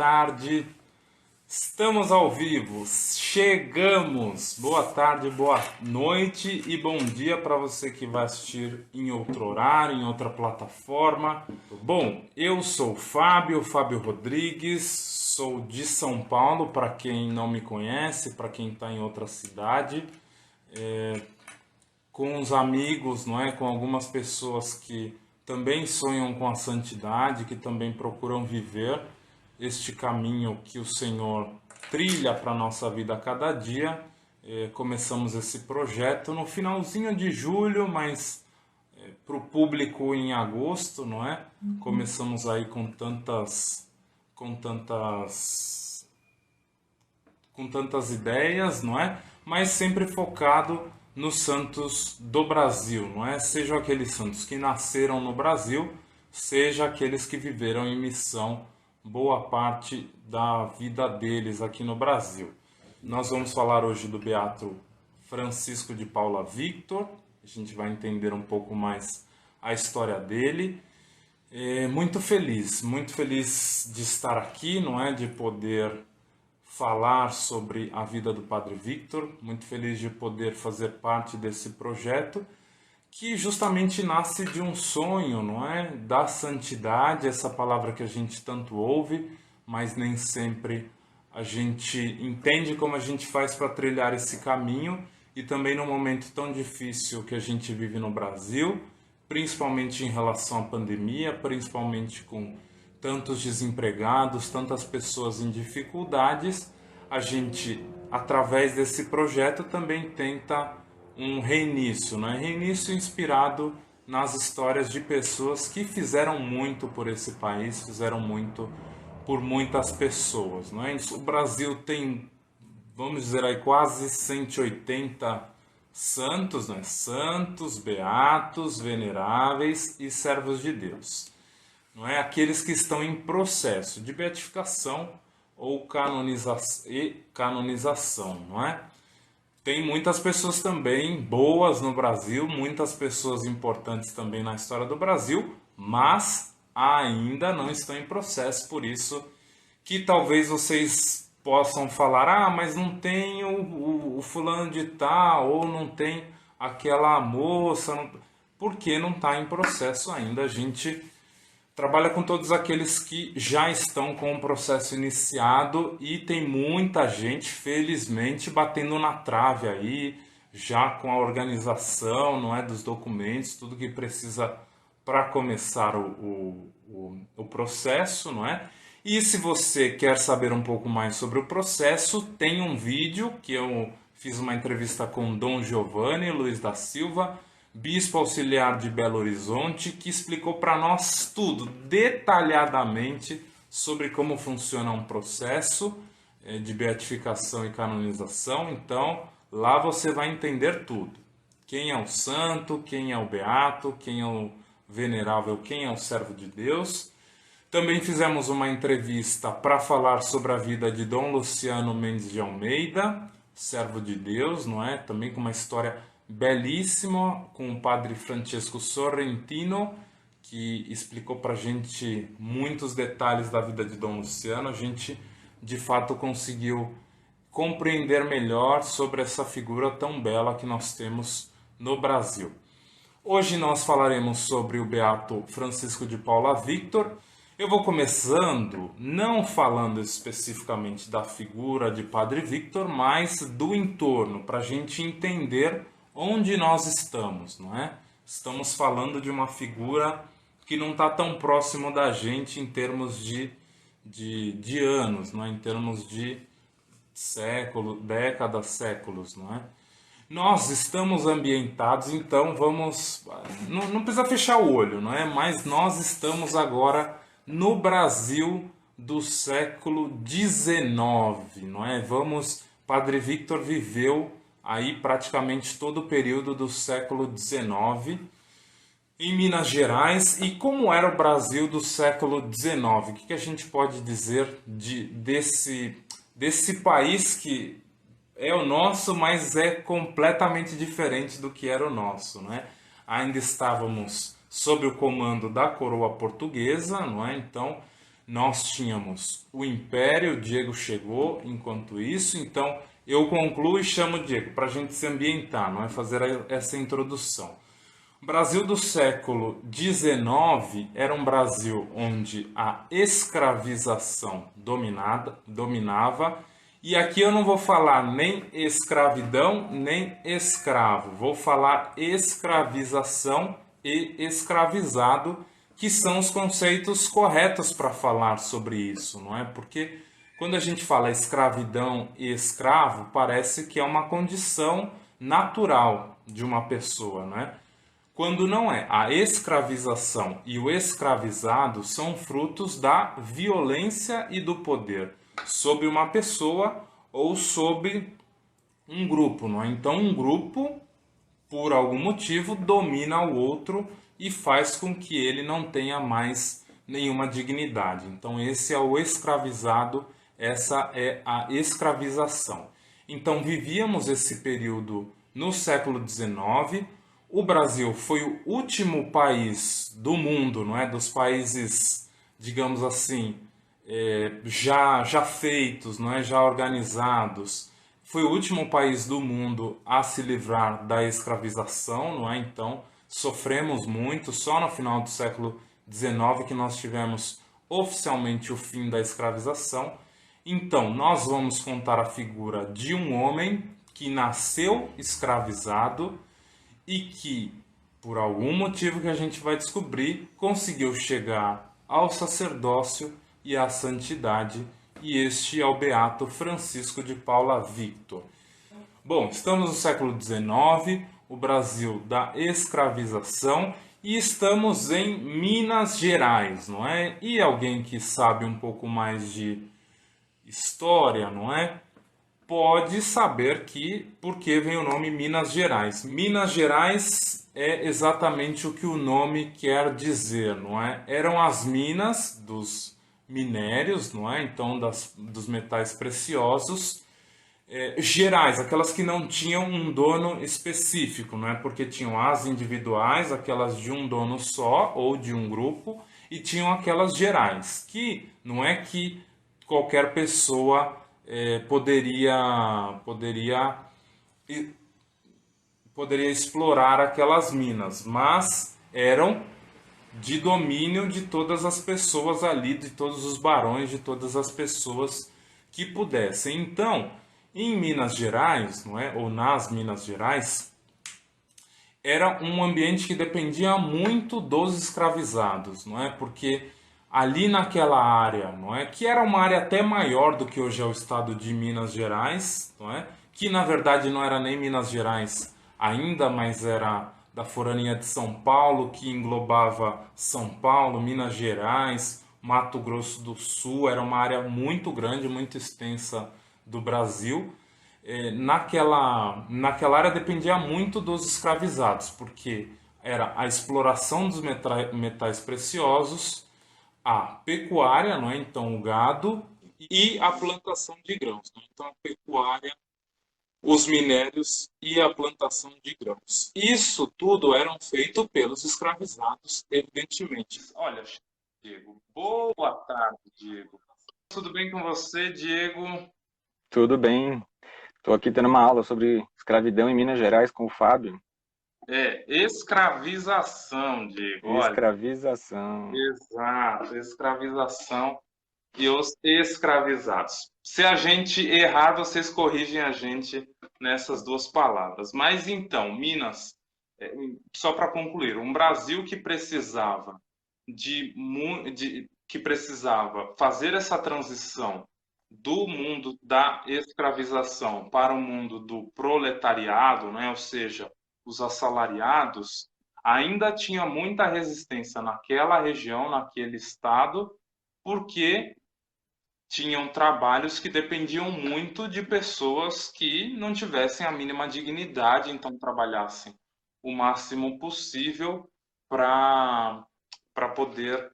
tarde. Estamos ao vivo, chegamos! Boa tarde, boa noite e bom dia para você que vai assistir em outro horário, em outra plataforma. Bom, eu sou o Fábio Rodrigues, sou de São Paulo, para quem não me conhece, para quem está em outra cidade, com os amigos, não é? Com algumas pessoas que também sonham com a santidade, que também procuram viver este caminho que o Senhor trilha para a nossa vida a cada dia. Começamos esse projeto no finalzinho de julho, mas para o público em agosto, não é? Começamos aí com tantas ideias, não é? Mas sempre focado nos santos do Brasil, não é? Sejam aqueles santos que nasceram no Brasil, seja aqueles que viveram em missão boa parte da vida deles aqui no Brasil. Nós vamos falar hoje do beato Francisco de Paula Victor. A gente vai entender um pouco mais a história dele. Muito feliz de estar aqui, não é? De poder falar sobre a vida do Padre Victor. Muito feliz de poder fazer parte desse projeto, que justamente nasce de um sonho, não é? Da santidade, essa palavra que a gente tanto ouve, mas nem sempre a gente entende como a gente faz para trilhar esse caminho, e também num momento tão difícil que a gente vive no Brasil, principalmente em relação à pandemia, principalmente com tantos desempregados, tantas pessoas em dificuldades, a gente, através desse projeto, também tenta um reinício, né? Reinício inspirado nas histórias de pessoas que fizeram muito por esse país, fizeram muito por muitas pessoas, não é? O Brasil tem, vamos dizer aí, quase 180 santos, né? Santos, beatos, veneráveis e servos de Deus, não é? Aqueles que estão em processo de beatificação ou canonização, não é? Tem muitas pessoas também boas no Brasil, muitas pessoas importantes também na história do Brasil, mas ainda não estão em processo, por isso que talvez vocês possam falar, mas não tem o fulano de tal, ou não tem aquela moça, porque não está em processo ainda. A gente trabalha com todos aqueles que já estão com o processo iniciado, e tem muita gente, felizmente, batendo na trave aí, já com a organização, não é, dos documentos, tudo que precisa para começar o processo, não é? E se você quer saber um pouco mais sobre o processo, tem um vídeo que eu fiz uma entrevista com Dom Giovanni Luiz da Silva, bispo auxiliar de Belo Horizonte, que explicou para nós tudo, detalhadamente, sobre como funciona um processo de beatificação e canonização. Então, lá você vai entender tudo. Quem é o santo, quem é o beato, quem é o venerável, quem é o servo de Deus. Também fizemos uma entrevista para falar sobre a vida de Dom Luciano Mendes de Almeida, servo de Deus, não é? Também com uma história belíssimo, com o padre Francesco Sorrentino, que explicou para a gente muitos detalhes da vida de Dom Luciano. A gente, de fato, conseguiu compreender melhor sobre essa figura tão bela que nós temos no Brasil. Hoje nós falaremos sobre o beato Francisco de Paula Victor. Eu vou começando não falando especificamente da figura de Padre Victor, mas do entorno, para a gente entender onde nós estamos, não é? Estamos falando de uma figura que não está tão próximo da gente em termos de anos, não é? Em termos de séculos, décadas, séculos, não é? Nós estamos ambientados, então vamos... Não precisa fechar o olho, não é? Mas nós estamos agora no Brasil do século XIX, não é? Padre Victor viveu aí praticamente todo o período do século XIX em Minas Gerais. E como era o Brasil do século XIX? O que a gente pode dizer desse país que é o nosso, mas é completamente diferente do que era o nosso, não é? Ainda estávamos sob o comando da coroa portuguesa, não é? Então, nós tínhamos o Império, o Diego chegou enquanto isso, então eu concluo e chamo o Diego para a gente se ambientar, não é fazer essa introdução. O Brasil do século XIX era um Brasil onde a escravização dominava, e aqui eu não vou falar nem escravidão nem escravo, vou falar escravização e escravizado, que são os conceitos corretos para falar sobre isso, não é? Porque quando a gente fala escravidão e escravo, parece que é uma condição natural de uma pessoa, não é? Quando não é. A escravização e o escravizado são frutos da violência e do poder sobre uma pessoa ou sobre um grupo, não é? Então, um grupo, por algum motivo, domina o outro e faz com que ele não tenha mais nenhuma dignidade. Então, esse é o escravizado, essa é a escravização. Então, vivíamos esse período no século XIX. O Brasil foi o último país do mundo, não é? Dos países, digamos assim, já feitos, não é? Já organizados. Foi o último país do mundo a se livrar da escravização, não é? Então, sofremos muito. Só no final do século XIX que nós tivemos oficialmente o fim da escravização. Então, nós vamos contar a figura de um homem que nasceu escravizado e que, por algum motivo que a gente vai descobrir, conseguiu chegar ao sacerdócio e à santidade, e este é o beato Francisco de Paula Victor. Bom, estamos no século XIX, o Brasil da escravização, e estamos em Minas Gerais, não é? E alguém que sabe um pouco mais de história, não é? Pode saber que por que vem o nome Minas Gerais. Minas Gerais é exatamente o que o nome quer dizer, não é? Eram as minas dos minérios, não é? Então, dos metais preciosos, gerais, aquelas que não tinham um dono específico, não é? Porque tinham as individuais, aquelas de um dono só ou de um grupo, e tinham aquelas gerais, que não é que qualquer pessoa poderia explorar aquelas minas, mas eram de domínio de todas as pessoas ali, de todos os barões, de todas as pessoas que pudessem. Então, em Minas Gerais, não é, ou nas Minas Gerais, era um ambiente que dependia muito dos escravizados, não é? Porque ali naquela área, não é? Que era uma área até maior do que hoje é o estado de Minas Gerais, não é? Que na verdade não era nem Minas Gerais ainda, mas era da forania de São Paulo, que englobava São Paulo, Minas Gerais, Mato Grosso do Sul, era uma área muito grande, muito extensa do Brasil. Naquela área dependia muito dos escravizados, porque era a exploração dos metais preciosos, a pecuária, não é? Então o gado, e a plantação de grãos, não é? Então a pecuária, os minérios e a plantação de grãos. Isso tudo eram feito pelos escravizados, evidentemente. Olha, Diego, boa tarde, Diego. Tudo bem com você, Diego? Tudo bem. Estou aqui tendo uma aula sobre escravidão em Minas Gerais com o Fábio. Escravização, Diego. Olha, Escravização. exato, escravização e os escravizados. Se a gente errar, vocês corrigem a gente nessas duas palavras. Mas então, Minas, só para concluir, um Brasil que precisava que precisava fazer essa transição do mundo da escravização para o mundo do proletariado, né? Ou seja, os assalariados, ainda tinha muita resistência naquela região, naquele estado, porque tinham trabalhos que dependiam muito de pessoas que não tivessem a mínima dignidade, então trabalhassem o máximo possível para poder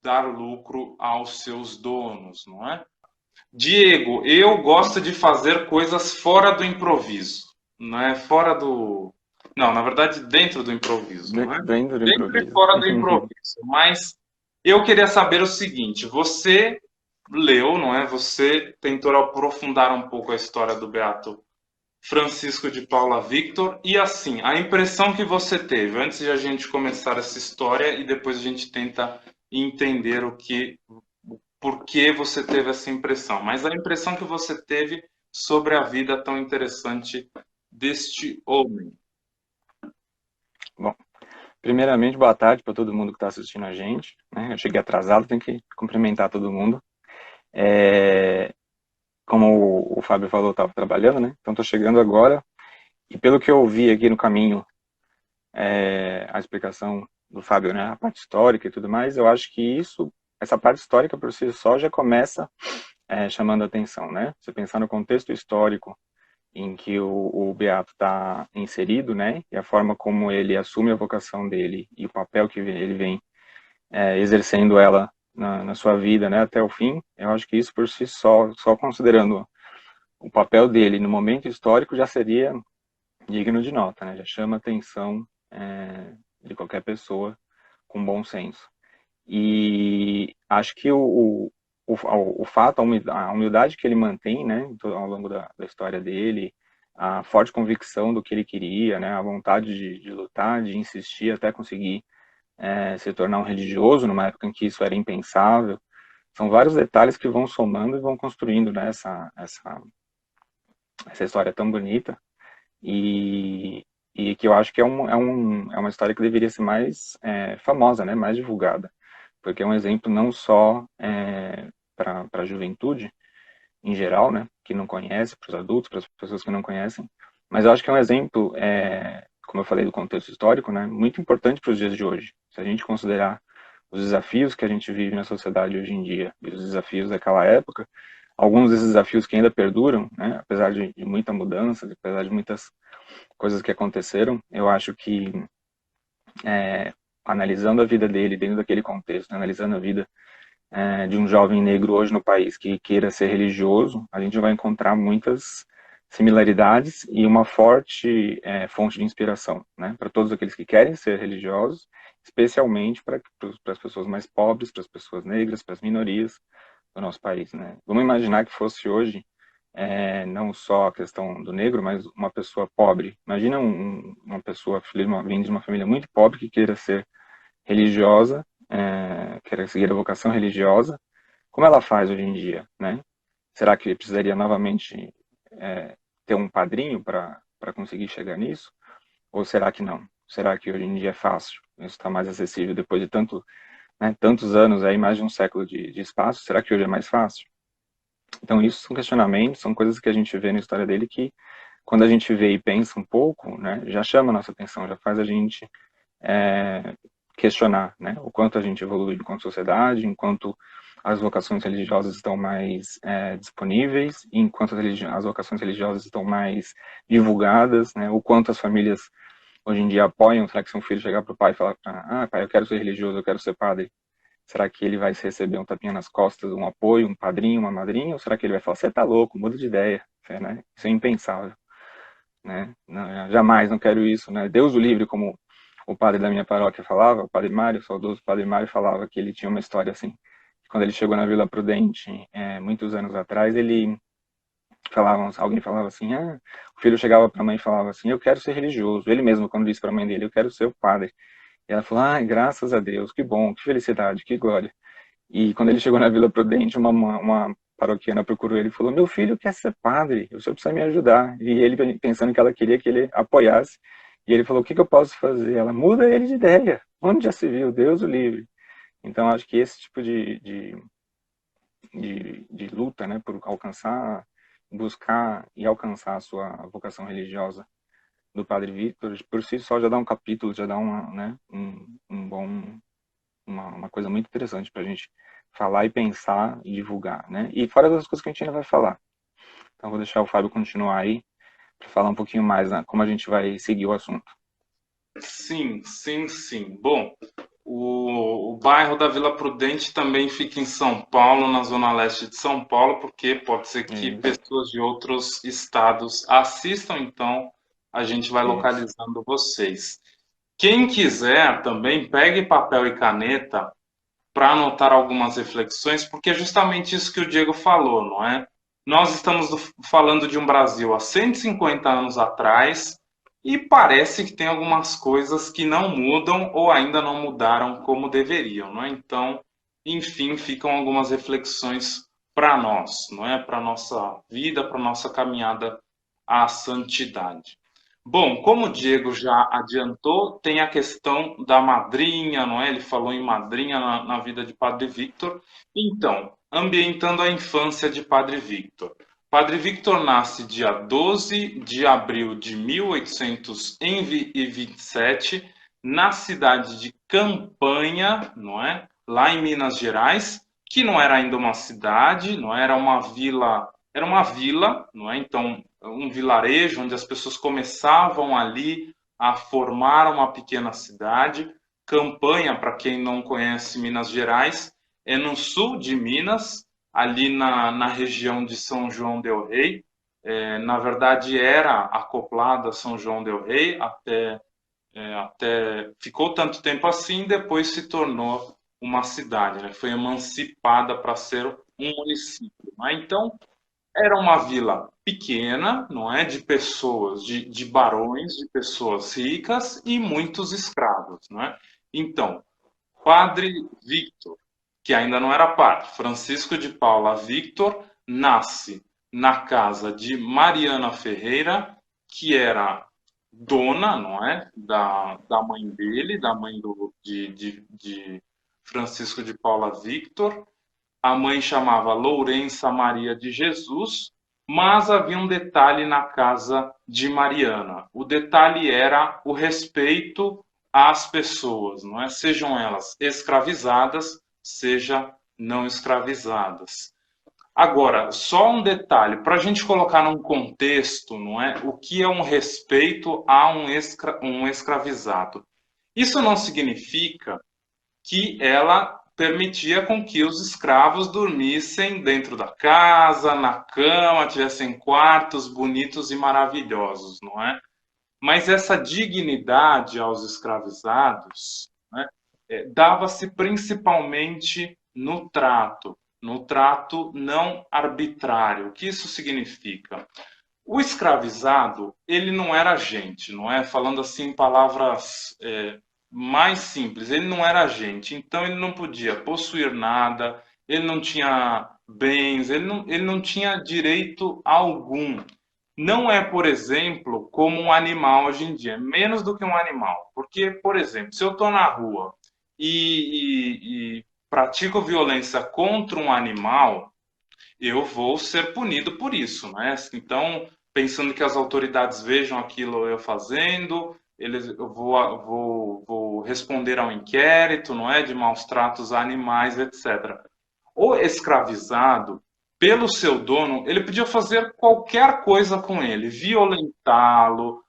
dar lucro aos seus donos, não é? Diego, eu gosto de fazer coisas fora do improviso, não é? Fora do... Não, na verdade, dentro do improviso, não é? Dentro do Dentro e improviso. fora do improviso, mas Eu queria saber o seguinte: você leu, não é? Você tentou aprofundar um pouco a história do Beato Francisco de Paula Victor e assim, a impressão que você teve antes de a gente começar essa história e depois a gente tenta entender por que você teve essa impressão, mas a impressão que você teve sobre a vida tão interessante deste homem. Bom, primeiramente, boa tarde para todo mundo que está assistindo a gente, né? Eu cheguei atrasado, tenho que cumprimentar todo mundo. É, como o Fábio falou, eu estava trabalhando, né? Então estou chegando agora. E pelo que eu ouvi aqui no caminho, a explicação do Fábio, né? A parte histórica e tudo mais, eu acho que essa parte histórica por si só já começa chamando a atenção, né? Você pensar no contexto histórico em que o Beato está inserido, né? E a forma como ele assume a vocação dele e o papel que ele vem exercendo ela na sua vida, né? Até o fim, eu acho que isso por si só considerando o papel dele no momento histórico já seria digno de nota, né? Já chama a atenção de qualquer pessoa com bom senso. E acho que o fato, a humildade que ele mantém, né, ao longo da história dele, a forte convicção do que ele queria, né, a vontade de lutar, de insistir até conseguir se tornar um religioso, numa época em que isso era impensável, são vários detalhes que vão somando e vão construindo, né, essa história tão bonita e, e que eu acho que é uma história que deveria ser mais famosa, né, mais divulgada, porque é um exemplo não só para a juventude em geral, né, que não conhece, para os adultos, para as pessoas que não conhecem, mas eu acho que é um exemplo, como eu falei do contexto histórico, né, muito importante para os dias de hoje. Se a gente considerar os desafios que a gente vive na sociedade hoje em dia e os desafios daquela época, alguns desses desafios que ainda perduram, né, apesar de muita mudança, apesar de muitas coisas que aconteceram, eu acho que analisando a vida dele dentro daquele contexto, né, analisando a vida de um jovem negro hoje no país que queira ser religioso, a gente vai encontrar muitas similaridades e uma forte fonte de inspiração, né, para todos aqueles que querem ser religiosos, especialmente para as pessoas mais pobres, para as pessoas negras, para as minorias do nosso país, né. Vamos imaginar que fosse hoje não só a questão do negro, mas uma pessoa pobre. Imagina uma pessoa vindo de uma família muito pobre que queira ser religiosa, queira seguir a vocação religiosa. Como ela faz hoje em dia, né? Será que precisaria novamente ter um padrinho para conseguir chegar nisso? Ou será que não? Será que hoje em dia é fácil? Isso está mais acessível depois de tantos anos, aí, mais de um século de espaço? Será que hoje é mais fácil? Então, isso são questionamentos, são coisas que a gente vê na história dele que, quando a gente vê e pensa um pouco, né, já chama a nossa atenção, já faz a gente é, questionar, né, o quanto a gente evolui enquanto sociedade, enquanto as vocações religiosas estão mais disponíveis, enquanto as vocações religiosas estão mais divulgadas, né, o quanto as famílias hoje em dia apoiam. Será que se um filho chegar para o pai e falar, pai, eu quero ser religioso, eu quero ser padre, será que ele vai receber um tapinha nas costas, um apoio, um padrinho, uma madrinha? Ou será que ele vai falar, você tá louco, muda de ideia, né? Isso é impensável, né? Não, jamais, não quero isso, né? Deus o livre, como o padre da minha paróquia falava, o padre Mário, o saudoso padre Mário falava que ele tinha uma história assim. Quando ele chegou na Vila Prudente, muitos anos atrás, alguém falava assim, o filho chegava para a mãe e falava assim, eu quero ser religioso. Ele mesmo, quando disse para a mãe dele, eu quero ser o padre. E ela falou, graças a Deus, que bom, que felicidade, que glória. E quando ele chegou na Vila Prudente, uma paroquiana procurou ele e falou, meu filho quer ser padre, o senhor precisa me ajudar. E ele, pensando que ela queria que ele apoiasse, e ele falou, o que, que eu posso fazer? Ela, muda ele de ideia, onde já se viu, Deus o livre. Então, acho que esse tipo de luta, né, por alcançar, buscar e alcançar a sua vocação religiosa do Padre Vítor, por si só já dá um capítulo, já dá um bom uma coisa muito interessante para a gente falar e pensar e divulgar, né? E fora das coisas que a gente ainda vai falar. Então vou deixar o Fábio continuar aí para falar um pouquinho mais, né, como a gente vai seguir o assunto. Sim, sim, sim. Bom, o bairro da Vila Prudente também fica em São Paulo, na zona leste de São Paulo, porque pode ser que Isso, pessoas de outros estados assistam, então a gente vai isso. localizando vocês. Quem quiser também, pegue papel e caneta para anotar algumas reflexões, porque é justamente isso que o Diego falou, não é? Nós estamos falando de um Brasil há 150 anos atrás e parece que tem algumas coisas que não mudam ou ainda não mudaram como deveriam, não é? Então, enfim, ficam algumas reflexões para nós, não é? Para nossa vida, para nossa caminhada à santidade. Bom, como o Diego já adiantou, tem a questão da madrinha, não é? Ele falou em madrinha na vida de Padre Victor. Então, ambientando a infância de Padre Victor. Padre Victor nasce dia 12 de abril de 1827, na cidade de Campanha, não é? Lá em Minas Gerais, que não era ainda uma cidade, não era uma vila, era uma vila, não é? Então, um vilarejo onde as pessoas começavam ali a formar uma pequena cidade. Campanha, para quem não conhece Minas Gerais, é no sul de Minas, ali na região de São João del Rei. Na verdade, era acoplada a São João del Rei até ficou tanto tempo assim, depois se tornou uma cidade, né? Foi emancipada para ser um município. Né? Então, era uma vila pequena, não é? De pessoas, de barões, de pessoas ricas e muitos escravos, não é? Então, Padre Victor, que ainda não era padre, Francisco de Paula Victor, nasce na casa de Mariana Ferreira, que era dona, não é? Da mãe dele, da mãe de Francisco de Paula Victor. A mãe chamava Lourença Maria de Jesus, mas havia um detalhe na casa de Mariana. O detalhe era o respeito às pessoas, não é? Sejam elas escravizadas, seja não escravizadas. Agora, só um detalhe, para a gente colocar num contexto, não é? O que é um respeito a um escravizado? Isso não significa que ela permitia com que os escravos dormissem dentro da casa, na cama, tivessem quartos bonitos e maravilhosos, não é? Mas essa dignidade aos escravizados, né, dava-se principalmente no trato não arbitrário. O que isso significa? O escravizado, ele não era gente, não é? Falando assim em palavras mais simples, ele não era gente, então ele não podia possuir nada, ele não tinha bens, ele não tinha direito algum. Não é, por exemplo, como um animal hoje em dia, menos do que um animal. Porque, por exemplo, se eu estou na rua e pratico violência contra um animal, eu vou ser punido por isso, né? Então, pensando que as autoridades vejam aquilo eu fazendo, eu vou responder ao inquérito, não é? De maus tratos a animais, etc. O escravizado, pelo seu dono, ele podia fazer qualquer coisa com ele, violentá-lo,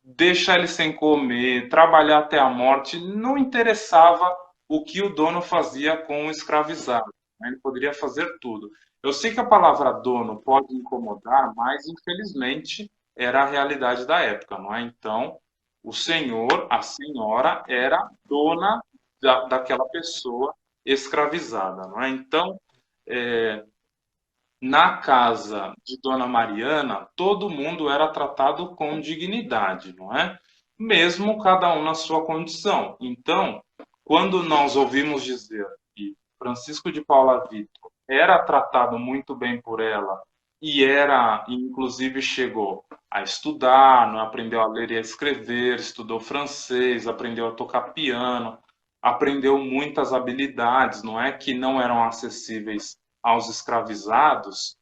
deixar ele sem comer, trabalhar até a morte, não interessava o que o dono fazia com o escravizado, né? Ele poderia fazer tudo. Eu sei que a palavra dono pode incomodar, mas infelizmente era a realidade da época, não é? Então, o senhor, a senhora era dona daquela pessoa escravizada, não é? Então, na casa de Dona Mariana, todo mundo era tratado com dignidade, não é? Mesmo cada um na sua condição. Então, quando nós ouvimos dizer que Francisco de Paula Vitor era tratado muito bem por ela e era, inclusive, chegou a estudar, não é? Aprendeu a ler e a escrever, estudou francês, aprendeu a tocar piano, aprendeu muitas habilidades, não é? Que não eram acessíveis aos escravizados,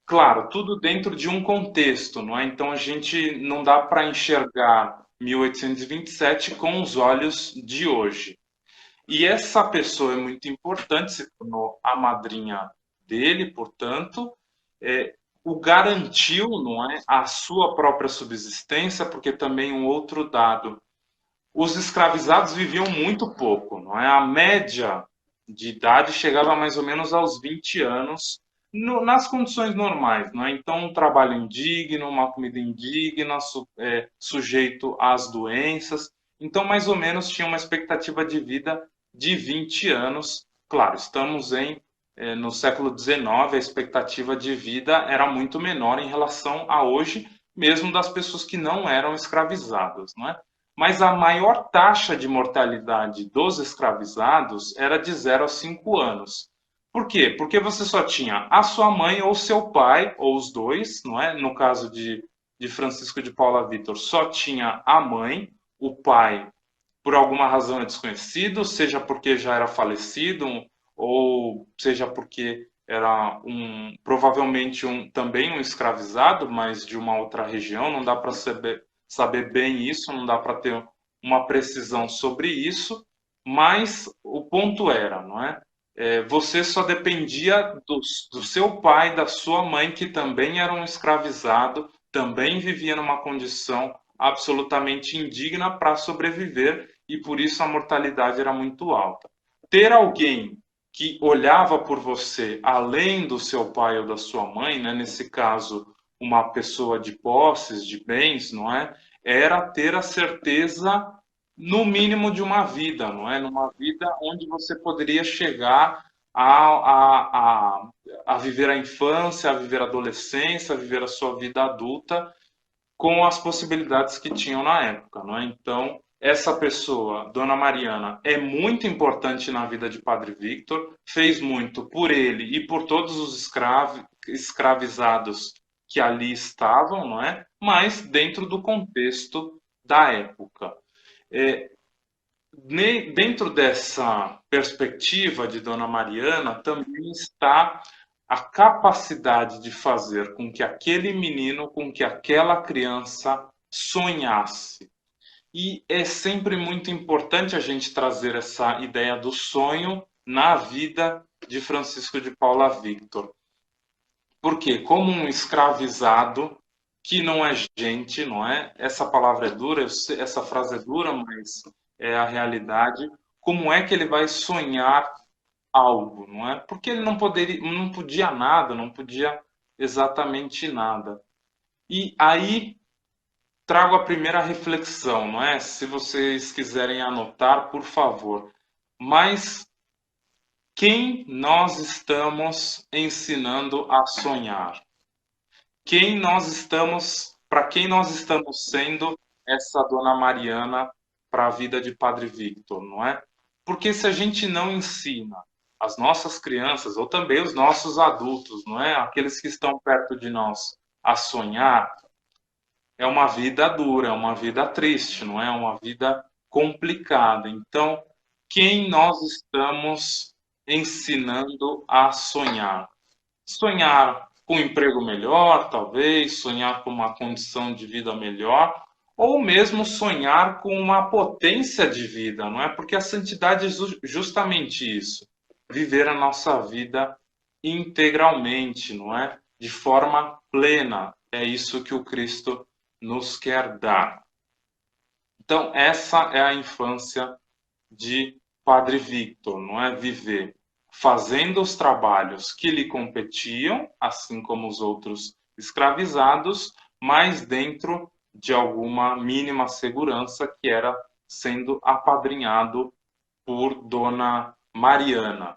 claro, tudo dentro de um contexto, não é? Então a gente não dá para enxergar 1827 com os olhos de hoje. E essa pessoa é muito importante, se tornou a madrinha dele, portanto, o garantiu, não é, a sua própria subsistência, porque também um outro dado, os escravizados viviam muito pouco, não é? A média de idade chegava mais ou menos aos 20 anos, nas condições normais, não é? Então, um trabalho indigno, uma comida indigna, sujeito às doenças. Então, mais ou menos, tinha uma expectativa de vida de 20 anos claro, estamos no século XIX, a expectativa de vida era muito menor em relação a hoje, mesmo das pessoas que não eram escravizadas, não é? Mas a maior taxa de mortalidade dos escravizados era de 0 a 5 anos. Por quê? Porque você só tinha a sua mãe ou seu pai, ou os dois, não é? No caso de Francisco de Paula Vitor, só tinha a mãe, o pai por alguma razão é desconhecido, seja porque já era falecido, ou seja porque era provavelmente também um escravizado, mas de uma outra região, não dá para saber bem isso, não dá para ter uma precisão sobre isso, mas o ponto era, não é? Você só dependia do seu pai, da sua mãe, que também era um escravizado, também vivia numa condição absolutamente indigna para sobreviver e por isso a mortalidade era muito alta. Ter alguém que olhava por você além do seu pai ou da sua mãe, né, nesse caso, uma pessoa de posses, de bens, não é? Era ter a certeza, no mínimo, de uma vida, não é? Numa vida onde você poderia chegar a viver a infância, a viver a adolescência, a viver a sua vida adulta com as possibilidades que tinham na época, não é? Então, essa pessoa, Dona Mariana, é muito importante na vida de Padre Victor, fez muito por ele e por todos os escravizados que ali estavam, não é? Mas dentro do contexto da época. É, Dentro dessa perspectiva de Dona Mariana também está a capacidade de fazer com que aquele menino, com que aquela criança sonhasse. E é sempre muito importante a gente trazer essa ideia do sonho na vida de Francisco de Paula Victor. Porque, como um escravizado, que não é gente, não é? Essa palavra é dura, essa frase é dura, mas é a realidade. Como é que ele vai sonhar algo, não é? Porque ele não podia nada, não podia exatamente nada. E aí trago a primeira reflexão, não é? Se vocês quiserem anotar, por favor. Mas quem nós estamos ensinando a sonhar? Para quem nós estamos sendo essa Dona Mariana para a vida de Padre Victor, não é? Porque se a gente não ensina as nossas crianças ou também os nossos adultos, não é? Aqueles que estão perto de nós a sonhar, é uma vida dura, é uma vida triste, não é? É uma vida complicada. Então, quem nós estamos ensinando a sonhar? Sonhar com um emprego melhor, talvez, sonhar com uma condição de vida melhor, ou mesmo sonhar com uma potência de vida, não é? Porque a santidade é justamente isso, viver a nossa vida integralmente, não é? De forma plena. É isso que o Cristo nos quer dar. Então, essa é a infância de Padre Victor, não é? Viver fazendo os trabalhos que lhe competiam, assim como os outros escravizados, mas dentro de alguma mínima segurança, que era sendo apadrinhado por Dona Mariana,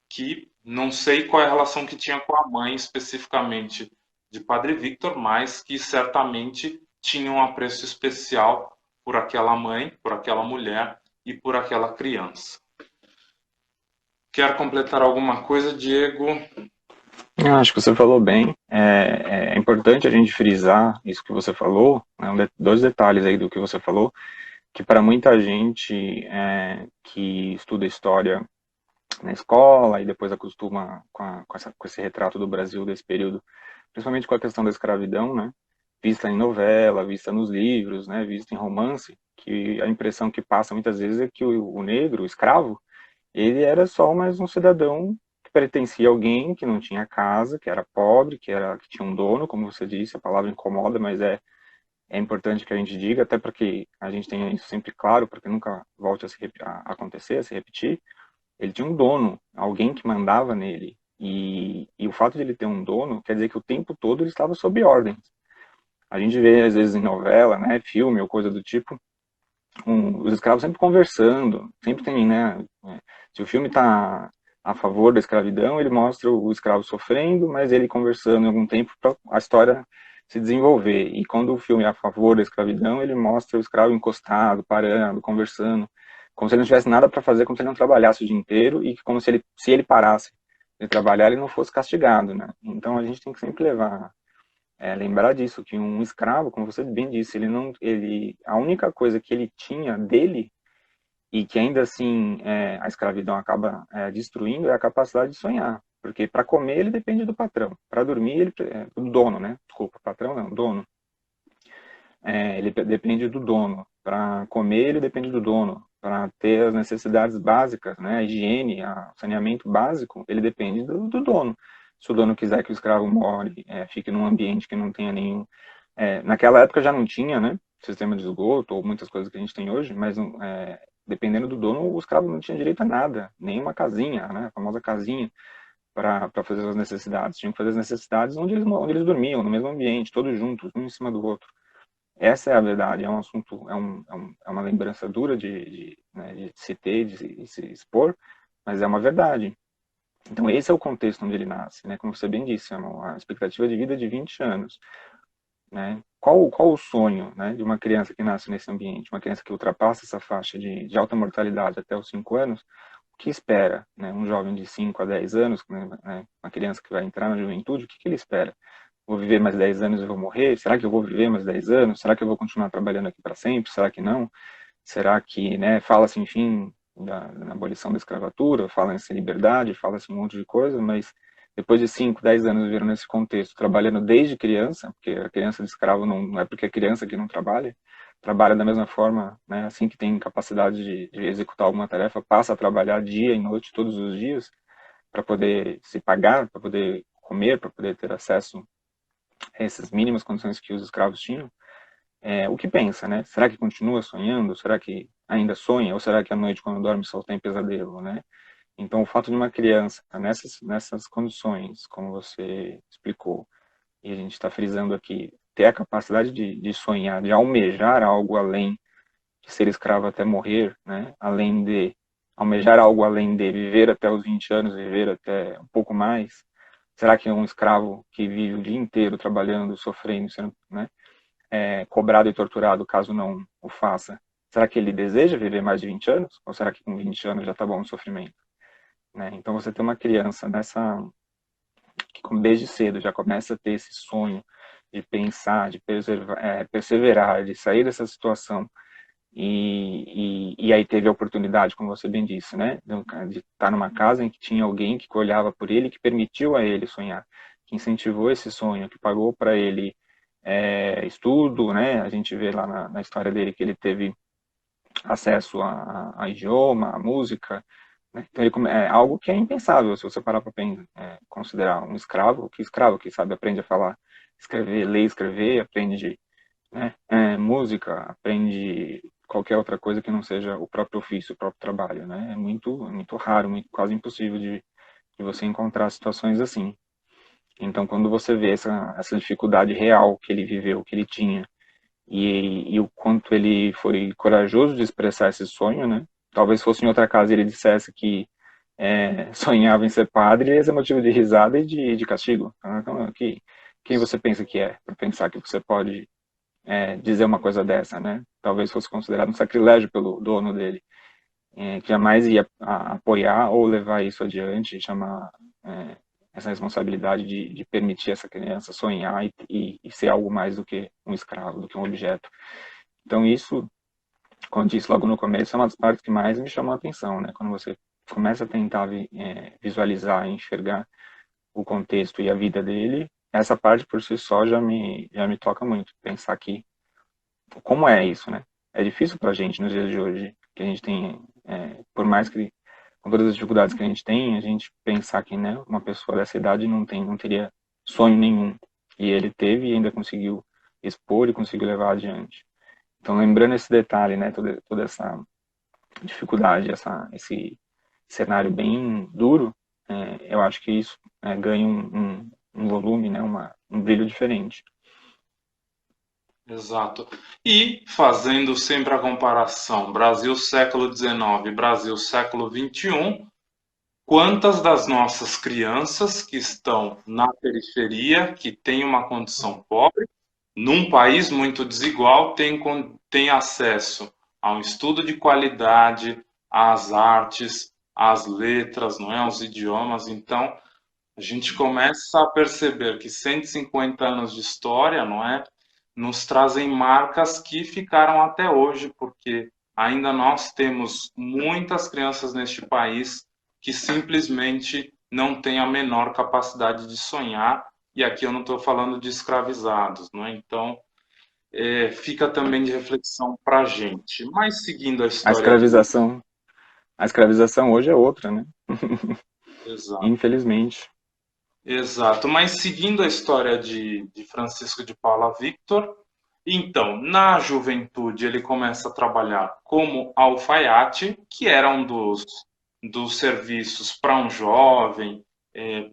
que não sei qual é a relação que tinha com a mãe especificamente de Padre Victor, mas que certamente tinha um apreço especial por aquela mãe, por aquela mulher e por aquela criança. Quer completar alguma coisa, Diego? Eu acho que você falou bem. É importante a gente frisar isso que você falou, né, dois detalhes aí do que você falou, que para muita gente que estuda história na escola e depois acostuma com esse retrato do Brasil desse período, principalmente com a questão da escravidão, né, vista em novela, vista nos livros, né, vista em romance, que a impressão que passa muitas vezes é que o negro, o escravo, ele era só mais um cidadão que pertencia a alguém que não tinha casa, que era pobre, que tinha um dono, como você disse, a palavra incomoda, mas é importante que a gente diga, até para que a gente tenha isso sempre claro, para que nunca volte a acontecer, a se repetir. Ele tinha um dono, alguém que mandava nele. E o fato de ele ter um dono quer dizer que o tempo todo ele estava sob ordens. A gente vê, às vezes, em novela, né, filme ou coisa do tipo, os escravos sempre conversando, sempre tem, né? Se o filme está a favor da escravidão, ele mostra o escravo sofrendo, mas ele conversando em algum tempo para a história se desenvolver. E quando o filme é a favor da escravidão, ele mostra o escravo encostado, parando, conversando, como se ele não tivesse nada para fazer, como se ele não trabalhasse o dia inteiro e como se ele parasse de trabalhar, ele não fosse castigado, né? Então a gente tem que sempre lembrar disso, que um escravo, como você bem disse, ele não, a única coisa que ele tinha dele e que ainda assim a escravidão acaba destruindo é a capacidade de sonhar, porque para comer ele depende do patrão, para dormir ele do dono, né? Desculpa, patrão não, dono. Ele depende do dono. Para comer ele depende do dono. Para ter as necessidades básicas, né? A higiene, o saneamento básico, ele depende do dono. Se o dono quiser que o escravo more, fique num ambiente que não tenha nenhum naquela época já não tinha, né, sistema de esgoto ou muitas coisas que a gente tem hoje, mas dependendo do dono, o escravo não tinha direito a nada, nem uma casinha, né, a famosa casinha para fazer as necessidades. Tinham que fazer as necessidades onde eles dormiam, no mesmo ambiente, todos juntos, um em cima do outro. Essa é a verdade, é um assunto, é uma lembrança dura né, de se ter, de se expor, mas é uma verdade. Então esse é o contexto onde ele nasce, né, como você bem disse, é uma expectativa de vida de 20 anos. Né? Qual o sonho, né, de uma criança que nasce nesse ambiente, uma criança que ultrapassa essa faixa de alta mortalidade até os 5 anos, o que espera? Né? Um jovem de 5 a 10 anos, né, uma criança que vai entrar na juventude, o que ele espera? Vou viver mais 10 anos e vou morrer? Será que eu vou viver mais 10 anos? Será que eu vou continuar trabalhando aqui para sempre? Será que não? Será que, né, fala-se, enfim, da abolição da escravatura, fala-se em liberdade, fala-se um monte de coisa, mas depois de 5, 10 anos vivendo nesse contexto, trabalhando desde criança, porque a criança de escravo não é porque é criança que não trabalha, trabalha da mesma forma, né, assim que tem capacidade de executar alguma tarefa, passa a trabalhar dia e noite, todos os dias, para poder se pagar, para poder comer, para poder ter acesso a essas mínimas condições que os escravos tinham. O que pensa, né? Será que continua sonhando? Será que ainda sonha? Ou será que à noite, quando dorme, só tem pesadelo, né? Então, o fato de uma criança, nessas condições, como você explicou, e a gente está frisando aqui, ter a capacidade de sonhar, de almejar algo além de ser escravo até morrer, né? Além de almejar algo além de viver até os 20 anos, viver até um pouco mais. Será que é um escravo que vive o dia inteiro trabalhando, sofrendo, sendo, né, cobrado e torturado caso não o faça? Será que ele deseja viver mais de 20 anos? Ou será que com 20 anos já está bom o sofrimento? Né? Então você tem uma criança que desde cedo já começa a ter esse sonho de pensar, de perseverar, de sair dessa situação e aí teve a oportunidade, como você bem disse, né, de estar numa casa em que tinha alguém que olhava por ele, que permitiu a ele sonhar, que incentivou esse sonho, que pagou para ele estudo, né, a gente vê lá na história dele que ele teve acesso a idioma, a música, né? Então é algo que é impensável se você parar para considerar um escravo que sabe, aprende a falar, escrever, ler, escrever, aprende, né, música, aprende qualquer outra coisa que não seja o próprio ofício, o próprio trabalho, né? É muito raro, quase impossível de você encontrar situações assim. Então, quando você vê essa dificuldade real que ele viveu, que ele tinha, e o quanto ele foi corajoso de expressar esse sonho, né? Talvez fosse em outra casa ele dissesse que sonhava em ser padre, ia ser motivo de risada e de castigo. Então, quem você pensa que é para pensar que você pode dizer uma coisa dessa, né? Talvez fosse considerado um sacrilégio pelo dono dele, que jamais ia apoiar ou levar isso adiante, chamar essa responsabilidade de permitir essa criança sonhar e ser algo mais do que um escravo, do que um objeto. Então isso, como eu disse logo no começo, é uma das partes que mais me chamou a atenção, né? Quando você começa a tentar visualizar, enxergar o contexto e a vida dele, essa parte por si só já me toca muito. Pensar que como é isso, né? É difícil para a gente nos dias de hoje, que a gente tem, por mais que com todas as dificuldades que a gente pensar que, né, uma pessoa dessa idade não teria sonho nenhum. E ele teve e ainda conseguiu expor e conseguiu levar adiante. Então, lembrando esse detalhe, né, toda essa dificuldade, esse cenário bem duro, eu acho que isso ganha um volume, né, um brilho diferente. Exato. E fazendo sempre a comparação, Brasil século XIX, Brasil século XXI, quantas das nossas crianças que estão na periferia, que têm uma condição pobre, num país muito desigual, têm acesso a um estudo de qualidade, às artes, às letras, não é? Aos idiomas. Então, a gente começa a perceber que 150 anos de história, não é? Nos trazem marcas que ficaram até hoje, porque ainda nós temos muitas crianças neste país que simplesmente não têm a menor capacidade de sonhar, e aqui eu não estou falando de escravizados, não é? Então, fica também de reflexão para a gente. Mas seguindo a A história de. escravização, a escravização hoje é outra, né? Exato. Infelizmente. Exato, mas seguindo a história de Francisco de Paula Victor, então, na juventude ele começa a trabalhar como alfaiate, que era um dos serviços para um jovem,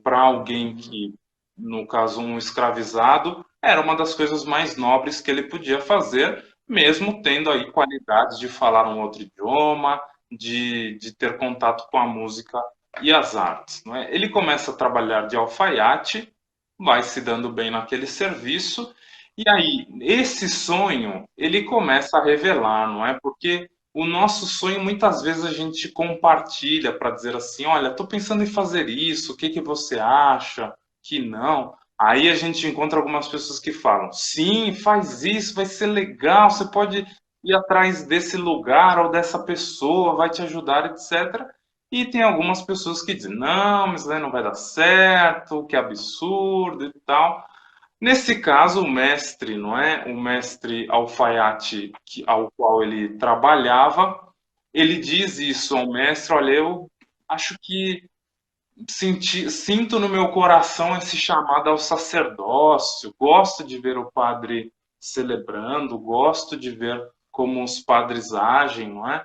para alguém que, no caso, um escravizado, era uma das coisas mais nobres que ele podia fazer, mesmo tendo aí qualidades de falar um outro idioma, de ter contato com a música e as artes. Não é? Ele começa a trabalhar de alfaiate, vai se dando bem naquele serviço, e aí esse sonho ele começa a revelar, não é? Porque o nosso sonho muitas vezes a gente compartilha para dizer assim, olha, estou pensando em fazer isso, o que que você acha? Que não. Aí a gente encontra algumas pessoas que falam, sim, faz isso, vai ser legal, você pode ir atrás desse lugar ou dessa pessoa, vai te ajudar, etc. E tem algumas pessoas que dizem, não, mas isso aí não vai dar certo, que absurdo e tal. Nesse caso, o mestre, não é? O mestre alfaiate ao qual ele trabalhava, ele diz isso ao mestre, olha, eu acho que sinto no meu coração esse chamado ao sacerdócio, gosto de ver o padre celebrando, gosto de ver como os padres agem, não é?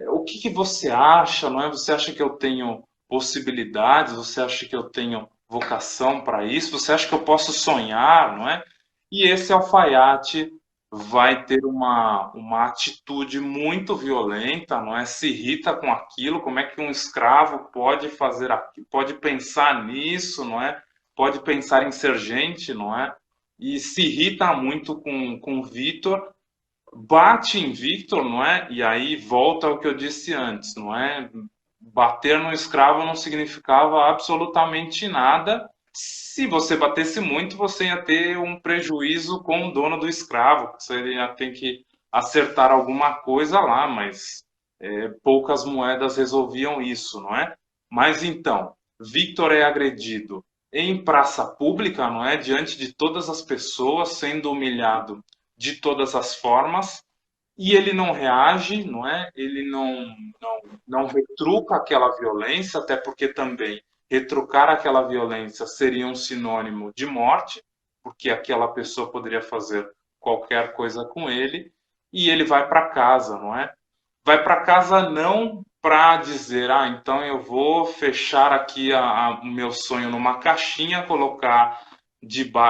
O que que você acha, não é? Você acha que eu tenho possibilidades? Você acha que eu tenho vocação para isso? Você acha que eu posso sonhar, não é? E esse alfaiate vai ter uma atitude muito violenta, não é? Se irrita com aquilo, como é que um escravo pode fazer aquilo, pode pensar nisso, não é? Pode pensar em ser gente, não é? E se irrita muito com Vitor, bate em Victor, não é? E aí volta ao que eu disse antes, não é? Bater no escravo não significava absolutamente nada. Se você batesse muito, você ia ter um prejuízo com o dono do escravo, você ia ter que acertar alguma coisa lá, mas poucas moedas resolviam isso, não é? Mas então, Victor é agredido em praça pública, não é? Diante de todas as pessoas, sendo humilhado de todas as formas, e ele não reage, não é? Ele não retruca aquela violência, até porque também retrucar aquela violência seria um sinônimo de morte, porque aquela pessoa poderia fazer qualquer coisa com ele, e ele vai para casa, não é? Vai para casa não para dizer, ah, então eu vou fechar aqui o meu sonho numa caixinha, colocar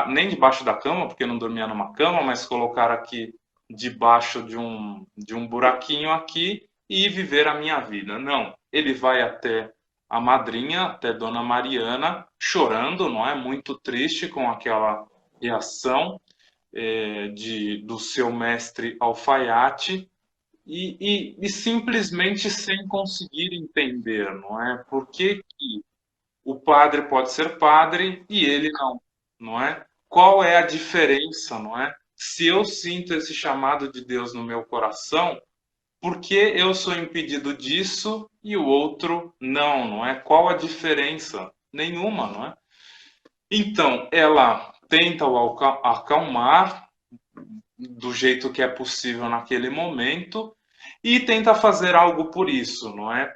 nem debaixo da cama, porque eu não dormia numa cama, mas colocar aqui debaixo de um buraquinho aqui e viver a minha vida. Não, ele vai até a madrinha, até Dona Mariana, chorando, não é? Muito triste com aquela reação do seu mestre alfaiate e simplesmente sem conseguir entender, não é? Por que que o padre pode ser padre e ele não, não é? Qual é a diferença, não é? Se eu sinto esse chamado de Deus no meu coração, por que eu sou impedido disso e o outro não, não é? Qual a diferença? Nenhuma, não é? Então, ela tenta o acalmar do jeito que é possível naquele momento e tenta fazer algo por isso, não é?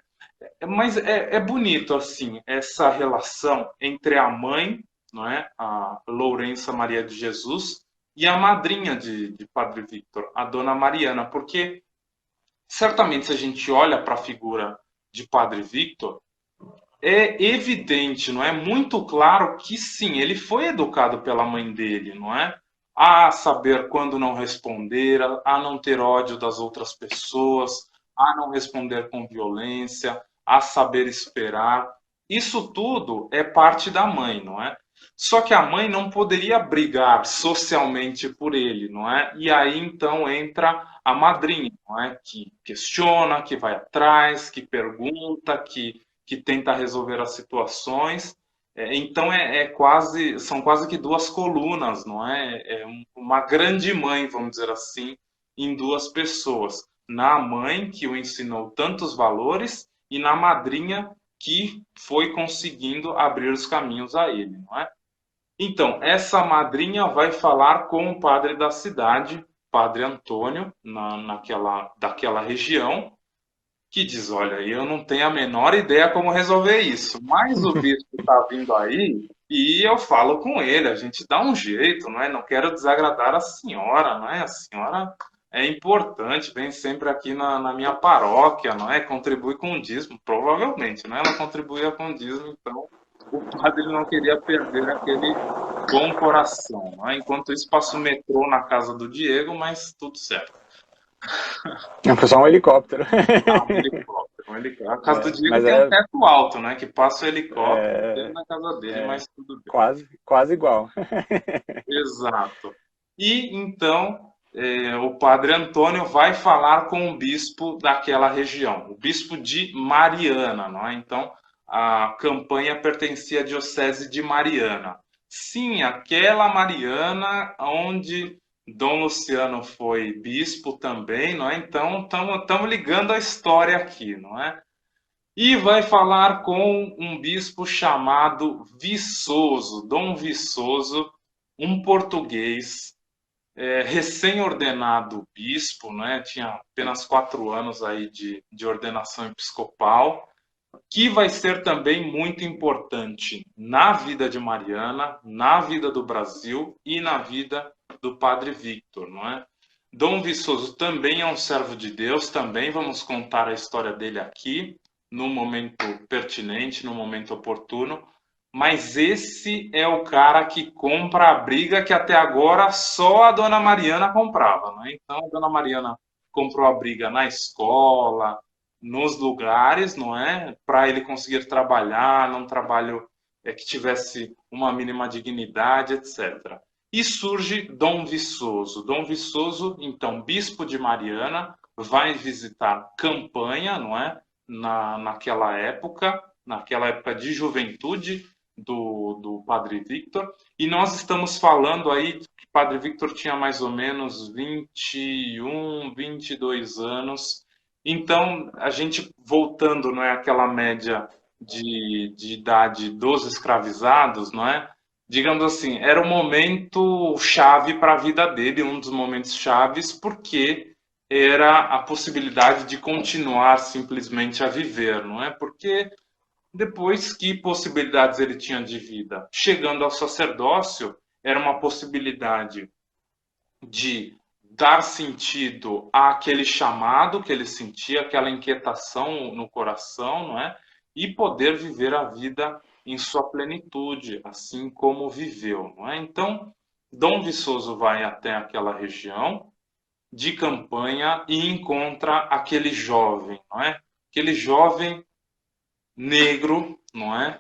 Mas é bonito, assim, essa relação entre a mãe, não é? A Lourença Maria de Jesus, e a madrinha de Padre Victor, a Dona Mariana, porque certamente se a gente olha para a figura de Padre Victor, é evidente, não é? Muito claro que sim, ele foi educado pela mãe dele, não é? a saber quando não responder, a não ter ódio das outras pessoas, a não responder com violência, a saber esperar. Isso tudo é parte da mãe, não é? Só que a mãe não poderia brigar socialmente por ele, não é? E aí então entra a madrinha, não é? Que questiona, que vai atrás, que pergunta, que tenta resolver as situações. Então são quase que duas colunas, não é? Uma grande mãe, vamos dizer assim, em duas pessoas. Na mãe que o ensinou tantos valores e na madrinha que foi conseguindo abrir os caminhos a ele, não é? Então, essa madrinha vai falar com o padre da cidade, Padre Antônio, daquela região, que diz: olha, eu não tenho a menor ideia como resolver isso, mas o bispo está vindo aí e eu falo com ele, a gente dá um jeito, não é? Não quero desagradar a senhora, não é? A senhora é importante, vem sempre aqui na minha paróquia, não é? Contribui com o dízimo, provavelmente, né? Ela contribuía com o dízimo, então o padre não queria perder aquele bom coração, não é? Enquanto isso, passa o metrô na casa do Diego, mas tudo certo. Não, foi só um helicóptero. Ah, um helicóptero, um helicóptero. A casa do Diego Mas tem um é, teto alto, né? Que passa o helicóptero dentro é, da casa dele, é mas tudo bem. quase igual. Exato. E então o padre Antônio vai falar com o bispo daquela região, o bispo de Mariana, não é? Então a campanha pertencia à diocese de Mariana. Sim, aquela Mariana onde Dom Luciano foi bispo também, não é? Então estamos ligando a história aqui, não é? E vai falar com um bispo chamado Viçoso, Dom Viçoso, um português, recém-ordenado bispo, né? Tinha apenas 4 anos aí de ordenação episcopal, que vai ser também muito importante na vida de Mariana, na vida do Brasil e na vida do Padre Victor, não é? Dom Viçoso também é um servo de Deus, também vamos contar a história dele aqui, no momento pertinente, no momento oportuno, mas esse é o cara que compra a briga que até agora só a Dona Mariana comprava, né? Então a Dona Mariana comprou a briga na escola, nos lugares, não é? Para ele conseguir trabalhar, num trabalho que tivesse uma mínima dignidade, etc. E surge Dom Viçoso. Dom Viçoso, então, bispo de Mariana, vai visitar Campanha, não é? Naquela época de juventude do Padre Victor. E nós estamos falando aí que Padre Victor tinha mais ou menos 21, 22 anos. Então, a gente voltando, não é, àquela média de idade dos escravizados, não é? Digamos assim, era um momento chave para a vida dele, um dos momentos chaves, porque era a possibilidade de continuar simplesmente a viver, não é? Porque depois, que possibilidades ele tinha de vida? Chegando ao sacerdócio, era uma possibilidade de dar sentido àquele chamado que ele sentia, aquela inquietação no coração, não é? E poder viver a vida em sua plenitude, assim como viveu, não é? Então, Dom Viçoso vai até aquela região de Campanha e encontra aquele jovem, não é? Aquele jovem negro, não é?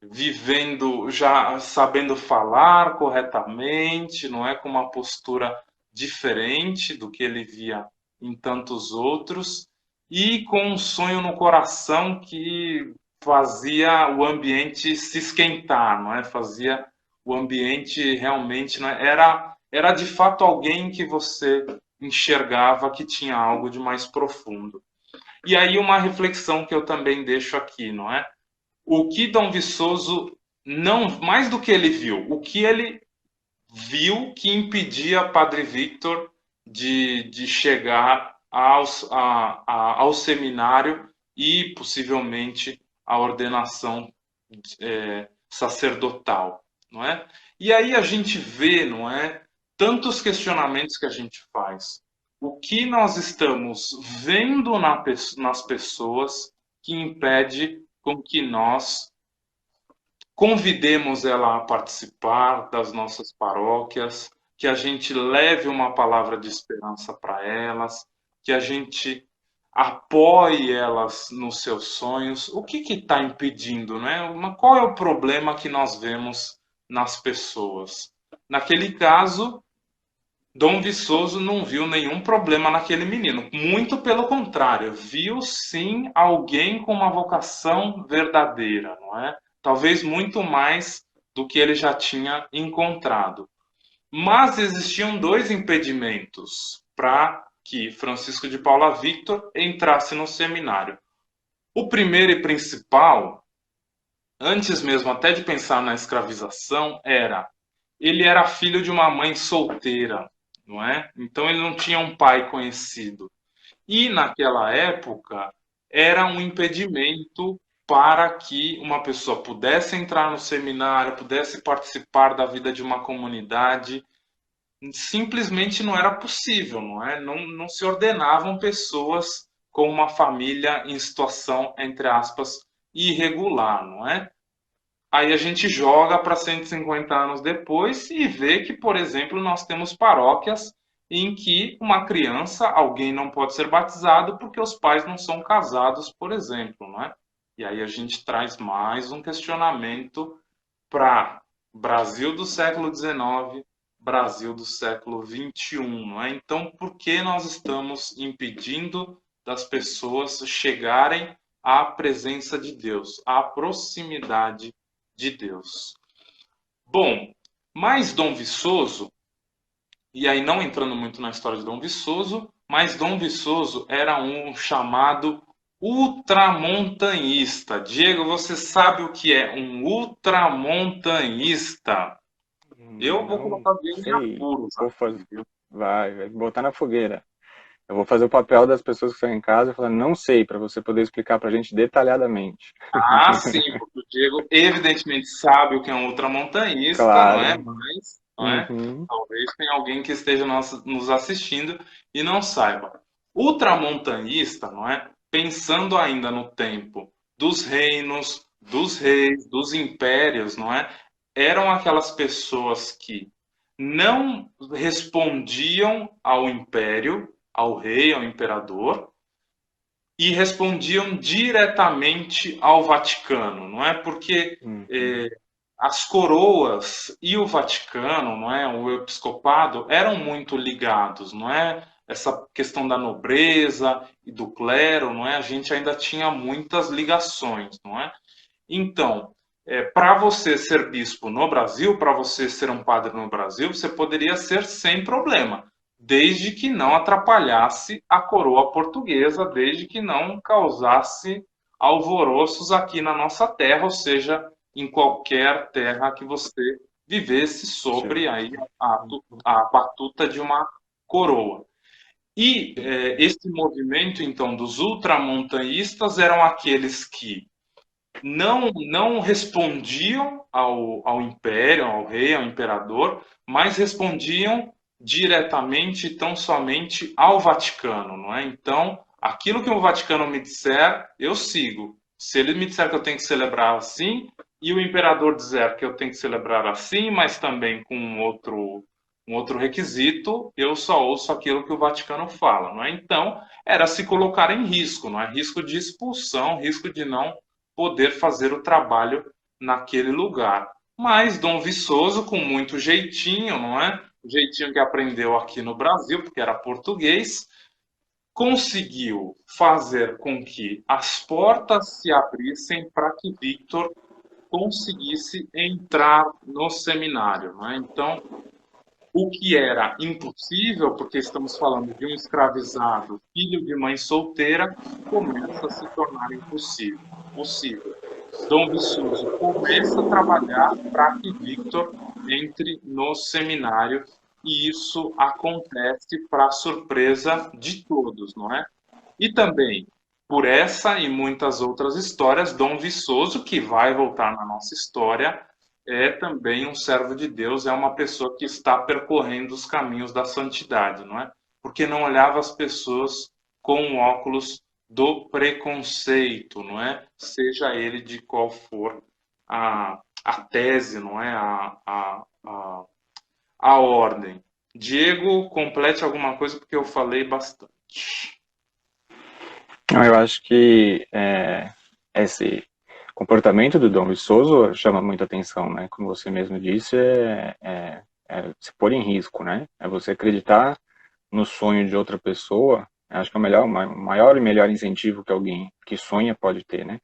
Vivendo, já sabendo falar corretamente, não é? Com uma postura diferente do que ele via em tantos outros, e com um sonho no coração que fazia o ambiente se esquentar, não é? Fazia o ambiente realmente, não é? Era de fato alguém que você enxergava que tinha algo de mais profundo. E aí uma reflexão que eu também deixo aqui, não é? O que Dom Viçoso não, mais do que ele viu, o que ele viu que impedia Padre Victor de chegar ao seminário e possivelmente à ordenação sacerdotal, não é? E aí a gente vê, não é, tantos questionamentos que a gente faz. O que nós estamos vendo nas pessoas que impede com que nós convidemos ela a participar das nossas paróquias, que a gente leve uma palavra de esperança para elas, que a gente apoie elas nos seus sonhos. O que está impedindo, né? Qual é o problema que nós vemos nas pessoas? Naquele caso, Dom Viçoso não viu nenhum problema naquele menino. Muito pelo contrário, viu sim alguém com uma vocação verdadeira, não é? Talvez muito mais do que ele já tinha encontrado. Mas existiam dois impedimentos para que Francisco de Paula Victor entrasse no seminário. O primeiro e principal, antes mesmo até de pensar na escravização, ele era filho de uma mãe solteira, não é? Então ele não tinha um pai conhecido. E naquela época era um impedimento para que uma pessoa pudesse entrar no seminário, pudesse participar da vida de uma comunidade. Simplesmente não era possível, não é? Não se ordenavam pessoas com uma família em situação, entre aspas, irregular, não é? Aí a gente joga para 150 anos depois e vê que, por exemplo, nós temos paróquias em que uma criança, alguém não pode ser batizado porque os pais não são casados, por exemplo, não é? E aí a gente traz mais um questionamento para Brasil do século XIX, Brasil do século XXI, não é? Então, por que nós estamos impedindo das pessoas chegarem à presença de Deus, à proximidade de Deus? Bom, mas Dom Viçoso, e aí não entrando muito na história de Dom Viçoso, mas Dom Viçoso era um chamado ultramontanhista. Diego, você sabe o que é um ultramontanhista? Eu vou Não colocar bem em sei. apuros Vou aqui, fazer. viu? Vai botar na fogueira. Eu vou fazer o papel das pessoas que estão em casa e falar, não sei, para você poder explicar para a gente detalhadamente. Ah, sim, porque o Diego evidentemente sabe o que é um ultramontanhista, não é? Claro. Mas, não é? Uhum. Talvez tenha alguém que esteja nos assistindo e não saiba. Ultramontanhista, não é? Pensando ainda no tempo dos reinos, dos reis, dos impérios, não é? Eram aquelas pessoas que não respondiam ao império, ao rei, ao imperador, e respondiam diretamente ao Vaticano, não é? Porque Uhum. as coroas e o Vaticano, não é? O episcopado eram muito ligados, não é? Essa questão da nobreza e do clero, não é? A gente ainda tinha muitas ligações, não é? Então, para você ser bispo no Brasil, para você ser um padre no Brasil, você poderia ser sem problema, desde que não atrapalhasse a coroa portuguesa, desde que não causasse alvoroços aqui na nossa terra, ou seja, em qualquer terra que você vivesse sobre aí a batuta de uma coroa. E esse movimento, então, dos ultramontanhistas eram aqueles que não respondiam ao império, ao rei, ao imperador, mas respondiam diretamente, tão somente ao Vaticano, não é? Então, aquilo que o Vaticano me disser, eu sigo. Se ele me disser que eu tenho que celebrar assim, e o imperador dizer que eu tenho que celebrar assim, mas também com um outro requisito, eu só ouço aquilo que o Vaticano fala, não é? Então, era se colocar em risco, não é? Risco de expulsão, risco de não poder fazer o trabalho naquele lugar. Mas Dom Viçoso, com muito jeitinho, não é? O jeitinho que aprendeu aqui no Brasil, porque era português, conseguiu fazer com que as portas se abrissem para que Victor conseguisse entrar no seminário. Não é? Então, o que era impossível, porque estamos falando de um escravizado, filho de mãe solteira, começa a se tornar impossível. Possível. Dom Viçoso começa a trabalhar para que Victor entre no seminário e isso acontece para surpresa de todos, não é? E também, por essa e muitas outras histórias, Dom Viçoso, que vai voltar na nossa história, é também um servo de Deus, é uma pessoa que está percorrendo os caminhos da santidade, não é? Porque não olhava as pessoas com o óculos do preconceito, não é? Seja ele de qual for a tese, não é? A ordem. Diego, complete alguma coisa porque eu falei bastante. Não, eu acho que esse comportamento do Dom Viçoso chama muita atenção, né? Como você mesmo disse, é se pôr em risco, né? É você acreditar no sonho de outra pessoa. Eu acho que é o maior e melhor incentivo que alguém que sonha pode ter, né?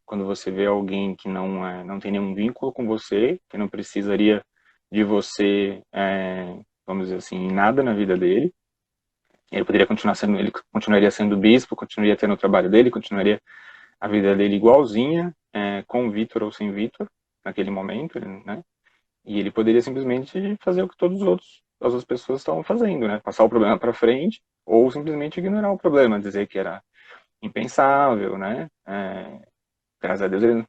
Quando você vê alguém que não tem nenhum vínculo com você, que não precisaria de você, vamos dizer assim, em nada na vida dele, ele continuaria sendo bispo, continuaria tendo o trabalho dele, continuaria a vida dele igualzinha, com o Vitor ou sem Vitor, naquele momento, né? E ele poderia simplesmente fazer o que as outras pessoas estavam fazendo, né? Passar o problema para frente ou simplesmente ignorar o problema, dizer que era impensável, né? Graças a Deus,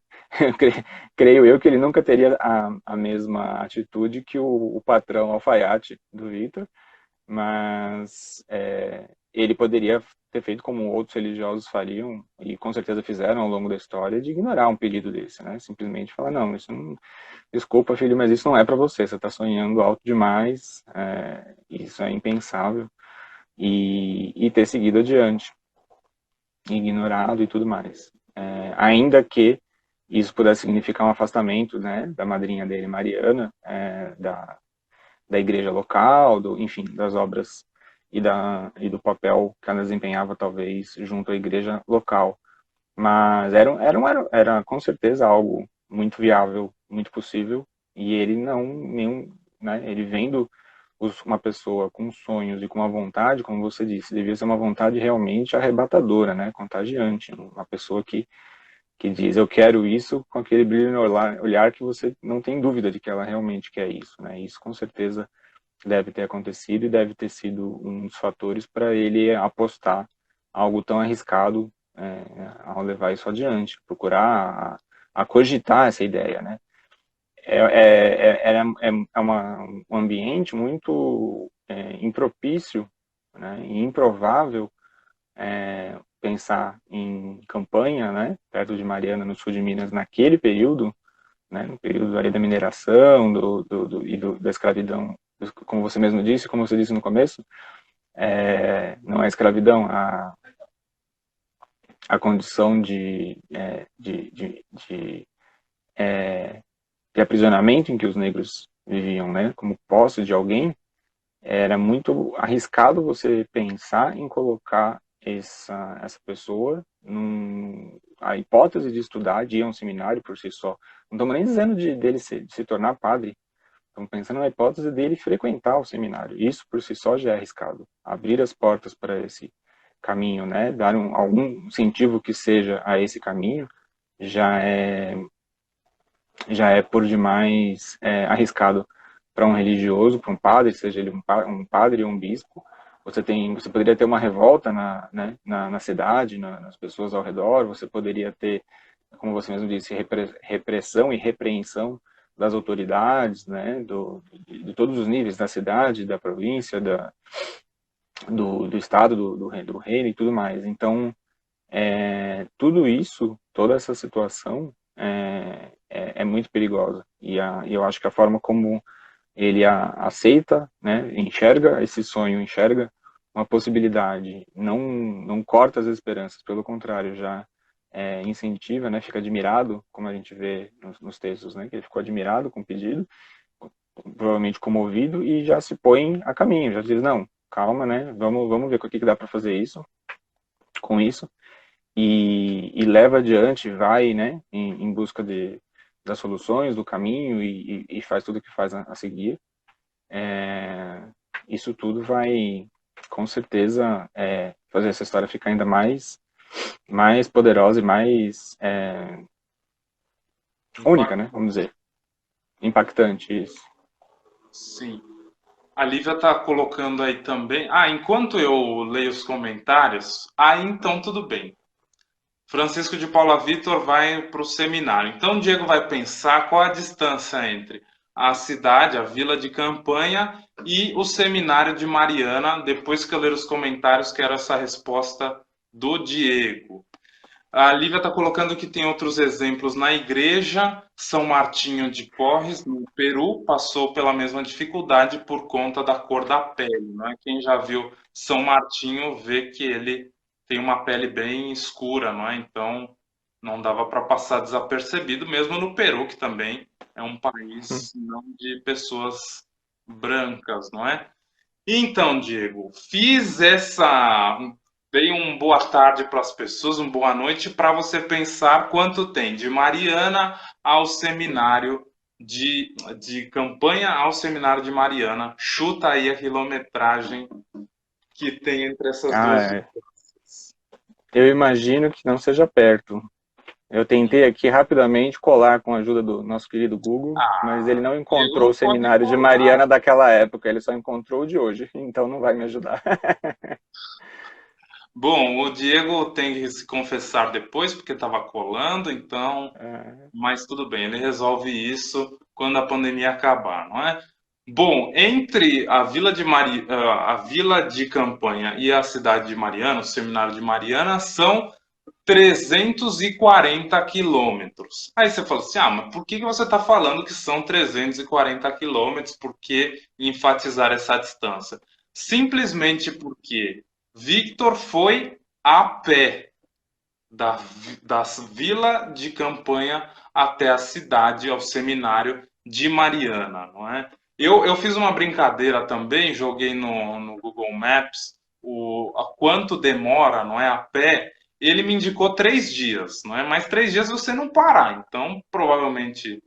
creio eu que ele nunca teria a mesma atitude que o patrão alfaiate do Vitor, mas ele poderia ter feito como outros religiosos fariam, e com certeza fizeram ao longo da história, de ignorar um pedido desse, né? Simplesmente falar, não, isso não, desculpa, filho, mas isso não é para você, você está sonhando alto demais, isso é impensável, e ter seguido adiante, ignorado e tudo mais. Ainda que isso pudesse significar um afastamento, né, da madrinha dele, Mariana, da igreja local, enfim, das obras e do papel que ela desempenhava, talvez, junto à igreja local. Mas era com certeza algo muito viável, muito possível, e ele não, nenhum, né, ele vendo uma pessoa com sonhos e com uma vontade, como você disse, devia ser uma vontade realmente arrebatadora, né, contagiante, uma pessoa que diz eu quero isso com aquele brilho no olhar que você não tem dúvida de que ela realmente quer isso, né, isso com certeza deve ter acontecido e deve ter sido um dos fatores para ele apostar algo tão arriscado ao levar isso adiante, procurar a cogitar essa ideia, né? Um ambiente muito impropício, né, e improvável pensar em campanha, né, perto de Mariana, no sul de Minas, naquele período, né, no período ali da mineração da escravidão, como você mesmo disse, como você disse no começo, não é escravidão, a condição de aprisionamento em que os negros viviam, né, como posse de alguém, era muito arriscado você pensar em colocar essa pessoa a hipótese de estudar, de ir a um seminário por si só. Não estamos nem dizendo de se tornar padre, estamos pensando na hipótese dele frequentar o seminário. Isso por si só já é arriscado. Abrir as portas para esse caminho, né, dar algum incentivo que seja a esse caminho, já é já é por demais arriscado para um religioso, para um padre, seja ele um padre ou um bispo. Você poderia ter uma revolta na cidade, nas pessoas ao redor, você poderia ter, como você mesmo disse, repressão e repreensão das autoridades, né, de todos os níveis, da cidade, da província, do estado, do reino e tudo mais. Então, tudo isso, toda essa situação é muito perigosa. E eu acho que a forma como ele aceita, né, enxerga esse sonho, enxerga uma possibilidade, não corta as esperanças, pelo contrário, já incentiva, né, fica admirado, como a gente vê nos textos, né, que ele ficou admirado com o pedido, provavelmente comovido, e já se põe a caminho, já diz, não, calma, né, vamos ver o que dá para fazer com isso, e leva adiante, vai, né, em busca das soluções, do caminho e faz tudo o que faz a seguir. Isso tudo vai, com certeza, fazer essa história ficar ainda mais poderosa e mais única, né, vamos dizer. Impactante, isso. Sim. A Lívia está colocando aí também. Ah, enquanto eu leio os comentários, aí então tudo bem. Francisco de Paula Vitor vai para o seminário. Então, o Diego vai pensar qual a distância entre a cidade, a vila de campanha e o seminário de Mariana. Depois que eu ler os comentários, quero essa resposta do Diego. A Lívia está colocando que tem outros exemplos na igreja. São Martinho de Porres, no Peru, passou pela mesma dificuldade por conta da cor da pele, não é? Quem já viu São Martinho vê que ele tem uma pele bem escura, não é? Então não dava para passar desapercebido, mesmo no Peru, que também é um país não de pessoas brancas, não é? Então, Diego, fiz essa. Dei um boa tarde para as pessoas, uma boa noite, para você pensar quanto tem de Mariana ao seminário de campanha ao seminário de Mariana. Chuta aí a quilometragem que tem entre essas Ah, duas é. distâncias. Eu imagino que não seja perto. Eu tentei aqui rapidamente colar com a ajuda do nosso querido Google, mas ele não Diego encontrou não o pode seminário de colar. Mariana daquela época, ele só encontrou o de hoje, então não vai me ajudar. Bom, o Diego tem que se confessar depois, porque estava colando, então. Ah, Mas tudo bem, ele resolve isso quando a pandemia acabar, não é? Bom, entre a Vila de Campanha e a cidade de Mariana, o Seminário de Mariana, são 340 quilômetros. Aí você fala assim, ah, mas por que você está falando que são 340 quilômetros? Por que enfatizar essa distância? Simplesmente porque Victor foi a pé da vila de campanha até a cidade, ao seminário de Mariana, não é? Eu fiz uma brincadeira também, joguei no Google Maps a quanto demora, não é, a pé. Ele me indicou 3 dias, não é? Mas 3 dias você não parar. Então, provavelmente,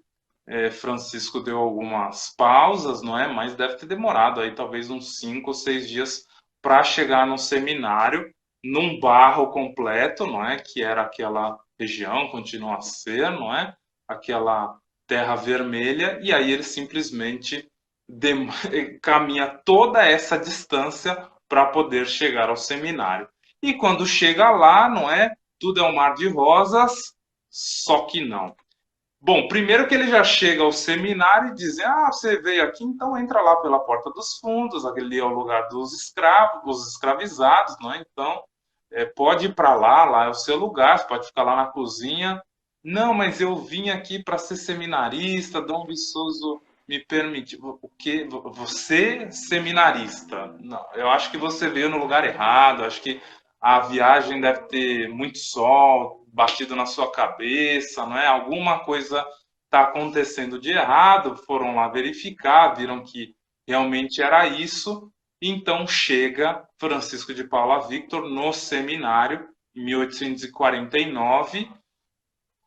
Francisco deu algumas pausas, não é? Mas deve ter demorado aí talvez uns 5 ou 6 dias para chegar no seminário, num barro completo, não é? Que era aquela região, continua a ser, não é? Aquela terra vermelha, e aí ele simplesmente caminha toda essa distância para poder chegar ao seminário. E quando chega lá, não é? Tudo é um mar de rosas, só que não. Bom, primeiro que ele já chega ao seminário e diz: ah, você veio aqui, então entra lá pela porta dos fundos, ali é o lugar dos escravos, dos escravizados, não é? Então, pode ir para lá, lá é o seu lugar, você pode ficar lá na cozinha. Não, mas eu vim aqui para ser seminarista, Dom Viçoso me permitiu. O quê? Você, seminarista? Não, eu acho que você veio no lugar errado, acho que a viagem deve ter muito sol batido na sua cabeça, não é? Alguma coisa está acontecendo de errado, foram lá verificar, viram que realmente era isso. Então chega Francisco de Paula Victor no seminário, em 1849,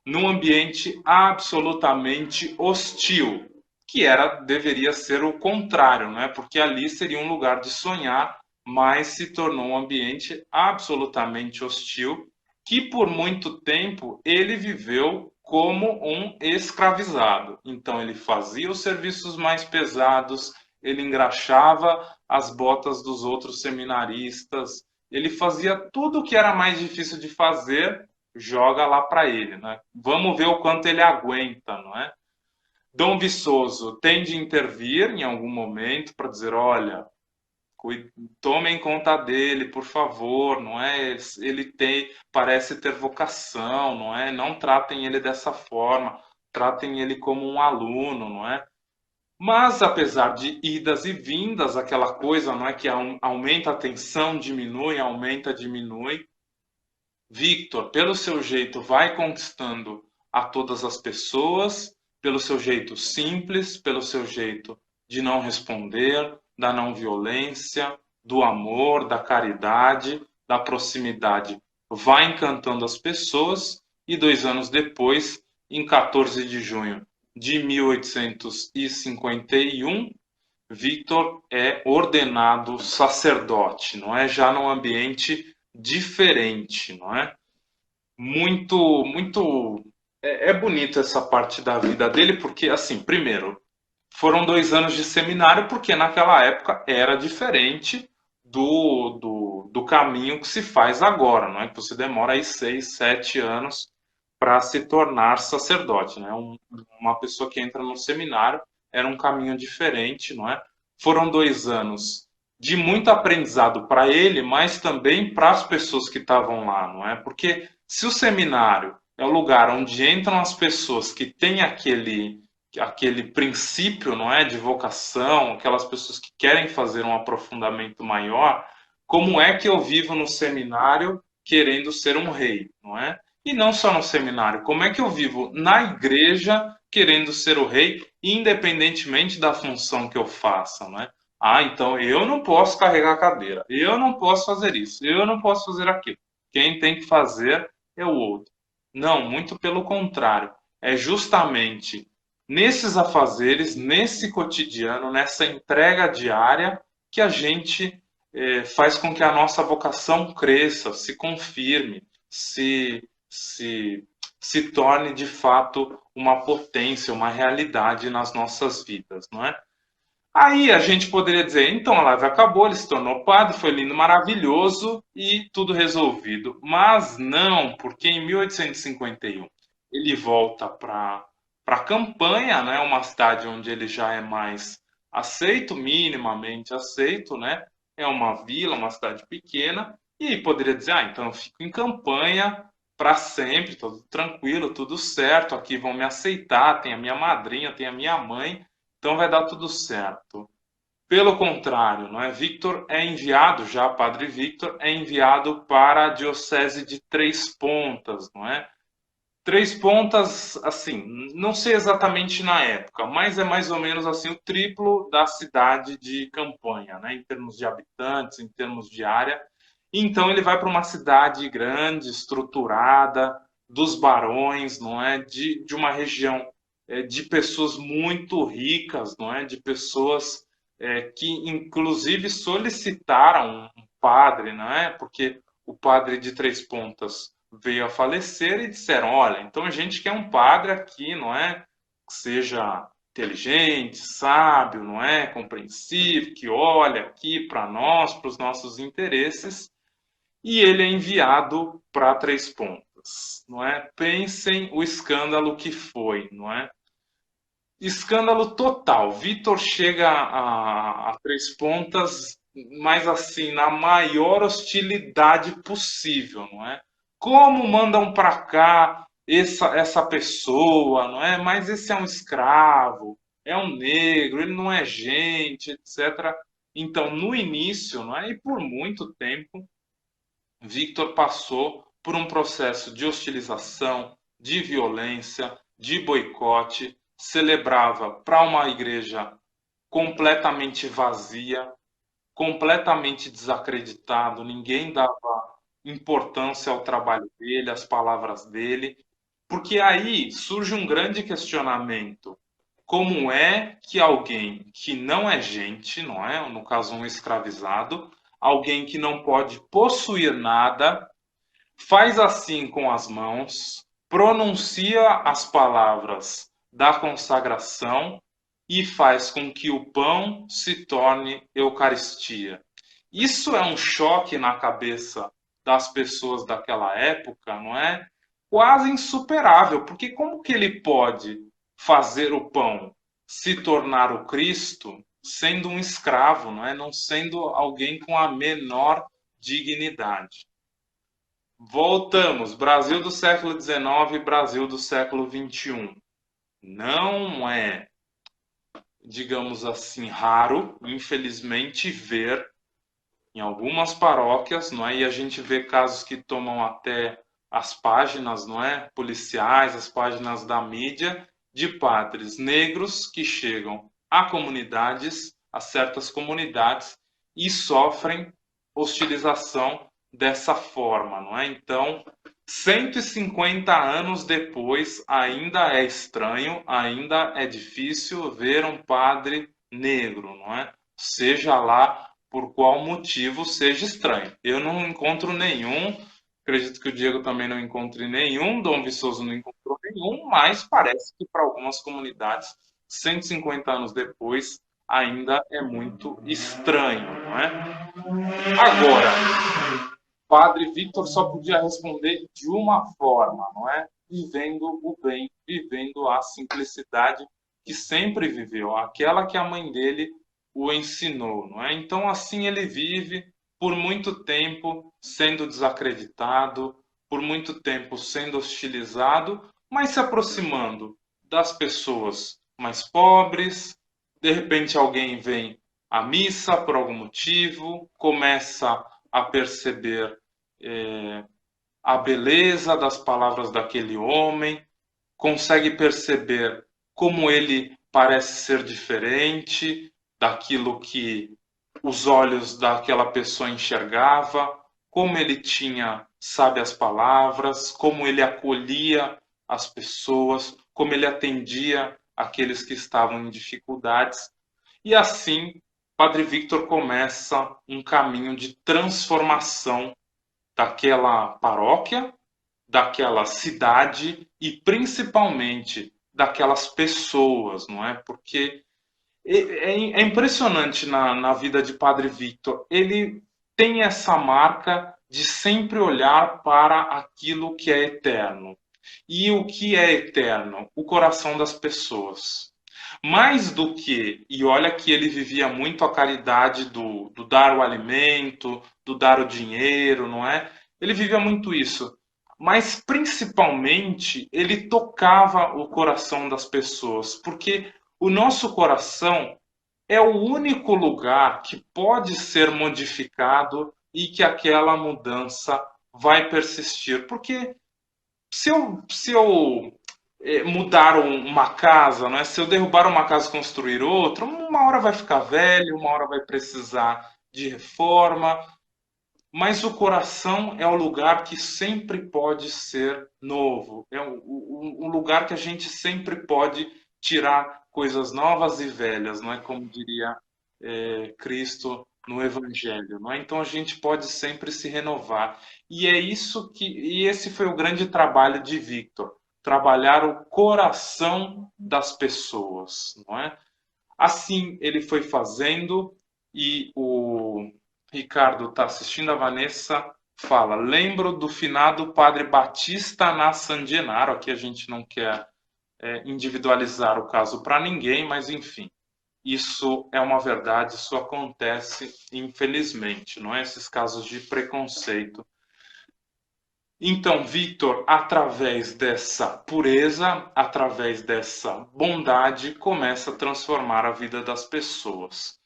num ambiente absolutamente hostil, que deveria ser o contrário, né? Porque ali seria um lugar de sonhar, mas se tornou um ambiente absolutamente hostil, que por muito tempo ele viveu como um escravizado. Então ele fazia os serviços mais pesados, ele engraxava as botas dos outros seminaristas, ele fazia tudo o que era mais difícil de fazer, joga lá para ele, né? Vamos ver o quanto ele aguenta, não é? Dom Viçoso tem de intervir em algum momento para dizer, olha, tomem conta dele, por favor, não é? Ele parece ter vocação, não é? Não tratem ele dessa forma, tratem ele como um aluno, não é? Mas apesar de idas e vindas, aquela coisa, não é, que aumenta a tensão, diminui, aumenta, diminui. Victor, pelo seu jeito, vai conquistando a todas as pessoas, pelo seu jeito simples, pelo seu jeito de não responder, da não violência, do amor, da caridade, da proximidade. Vai encantando as pessoas e 2 anos depois, em 14 de junho de 1851, Victor é ordenado sacerdote, não é? Já num ambiente diferente, não é? Muito, muito. É bonito essa parte da vida dele, porque, assim, primeiro, foram 2 anos de seminário, porque naquela época era diferente do caminho que se faz agora, não é? Que você demora aí 6, 7 anos para se tornar sacerdote, né? Uma pessoa que entra no seminário era um caminho diferente, não é? Foram 2 anos de muito aprendizado para ele, mas também para as pessoas que estavam lá, não é? Porque Se o seminário é o lugar onde entram as pessoas que têm aquele princípio, não é, de vocação, aquelas pessoas que querem fazer um aprofundamento maior, como é que eu vivo no seminário querendo ser um rei, não é? E não só no seminário, como é que eu vivo na igreja querendo ser o rei, independentemente da função que eu faça, não é? Ah, então eu não posso carregar a cadeira, eu não posso fazer isso, eu não posso fazer aquilo. Quem tem que fazer é o outro. Não, muito pelo contrário. É justamente nesses afazeres, nesse cotidiano, nessa entrega diária, que a gente faz com que a nossa vocação cresça, se confirme, se torne de fato uma potência, uma realidade nas nossas vidas, não é? Aí a gente poderia dizer, então a live acabou, ele se tornou padre, foi lindo, maravilhoso e tudo resolvido. Mas não, porque em 1851 ele volta para a Campanha, né, uma cidade onde ele já é mais aceito, minimamente aceito, né? É uma vila, uma cidade pequena, e poderia dizer, ah, então eu fico em Campanha para sempre, tudo tranquilo, tudo certo, aqui vão me aceitar, tem a minha madrinha, tem a minha mãe, então vai dar tudo certo. Pelo contrário, não é? Victor é enviado, já Padre Victor é enviado para a diocese de Três Pontas, não é? Três Pontas, assim, não sei exatamente na época, mas é mais ou menos assim o triplo da cidade de Campanha, né? Em termos de habitantes, em termos de área. Então ele vai para uma cidade grande, estruturada, dos barões, não é? De uma região de pessoas muito ricas, não é? De pessoas que inclusive solicitaram um padre, não é? Porque o padre de Três Pontas veio a falecer e disseram, olha, então a gente quer um padre aqui, não é? Que seja inteligente, sábio, não é? Compreensivo, que olha aqui para nós, para os nossos interesses, e ele é enviado para Três Pontas, não é? Pensem o escândalo que foi, não é? Escândalo total. Vitor chega a Três Pontas, mas assim, na maior hostilidade possível, não é? Como mandam para cá essa pessoa, não é? Mas esse é um escravo, é um negro, ele não é gente, etc. Então, no início, não é? E por muito tempo, Victor passou por um processo de hostilização, de violência, de boicote, celebrava para uma igreja completamente vazia, completamente desacreditado, ninguém dava importância ao trabalho dele, às palavras dele, porque aí surge um grande questionamento. Como é que alguém que não é gente, não é? No caso, um escravizado, alguém que não pode possuir nada, faz assim com as mãos, pronuncia as palavras da consagração e faz com que o pão se torne Eucaristia. Isso é um choque na cabeça das pessoas daquela época, não é? Quase insuperável, porque como que ele pode fazer o pão se tornar o Cristo sendo um escravo, não é? Não sendo alguém com a menor dignidade. Voltamos, Brasil do século XIX, Brasil do século XXI. Não é, digamos assim, raro, infelizmente, ver em algumas paróquias, não é? E a gente vê casos que tomam até as páginas, não é? Policiais, as páginas da mídia, de padres negros que chegam a comunidades, a certas comunidades, e sofrem hostilização dessa forma, não é? Então, 150 anos depois, ainda é estranho, ainda é difícil ver um padre negro, não é? Seja lá por qual motivo seja estranho. Eu não encontro nenhum, acredito que o Diego também não encontre nenhum, Dom Viçoso não encontrou nenhum, mas parece que para algumas comunidades, 150 anos depois, ainda é muito estranho, não é? Agora, Padre Victor só podia responder de uma forma, não é? Vivendo o bem, vivendo a simplicidade que sempre viveu, aquela que a mãe dele o ensinou, não é? Então assim ele vive por muito tempo sendo desacreditado, por muito tempo sendo hostilizado, mas se aproximando das pessoas mais pobres. De repente alguém vem à missa por algum motivo, começa a perceber a beleza das palavras daquele homem, consegue perceber como ele parece ser diferente daquilo que os olhos daquela pessoa enxergava, como ele tinha sábias palavras, como ele acolhia as pessoas, como ele atendia aqueles que estavam em dificuldades. E assim, Padre Victor começa um caminho de transformação daquela paróquia, daquela cidade e principalmente daquelas pessoas, não é? Porque é impressionante na vida de Padre Victor. Ele tem essa marca de sempre olhar para aquilo que é eterno. E o que é eterno? O coração das pessoas. Mais do que, e olha que ele vivia muito a caridade do dar o alimento, do dar o dinheiro, não é? Ele vivia muito isso. Mas principalmente ele tocava o coração das pessoas, porque o nosso coração é o único lugar que pode ser modificado e que aquela mudança vai persistir. Porque se eu mudar uma casa, né? Se eu derrubar uma casa e construir outra, uma hora vai ficar velho, uma hora vai precisar de reforma, mas o coração é o lugar que sempre pode ser novo, é o lugar que a gente sempre pode tirar coisas novas e velhas, não é como diria Cristo no Evangelho, não é? Então a gente pode sempre se renovar. E é isso e esse foi o grande trabalho de Victor, trabalhar o coração das pessoas, não é? Assim ele foi fazendo e o Ricardo está assistindo, a Vanessa fala, lembro do finado Padre Batista Nassan Gennaro, aqui a gente não quer individualizar o caso para ninguém, mas enfim, isso é uma verdade, isso acontece infelizmente, não é? Esses casos de preconceito. Então, Victor, através dessa pureza, através dessa bondade, começa a transformar a vida das pessoas.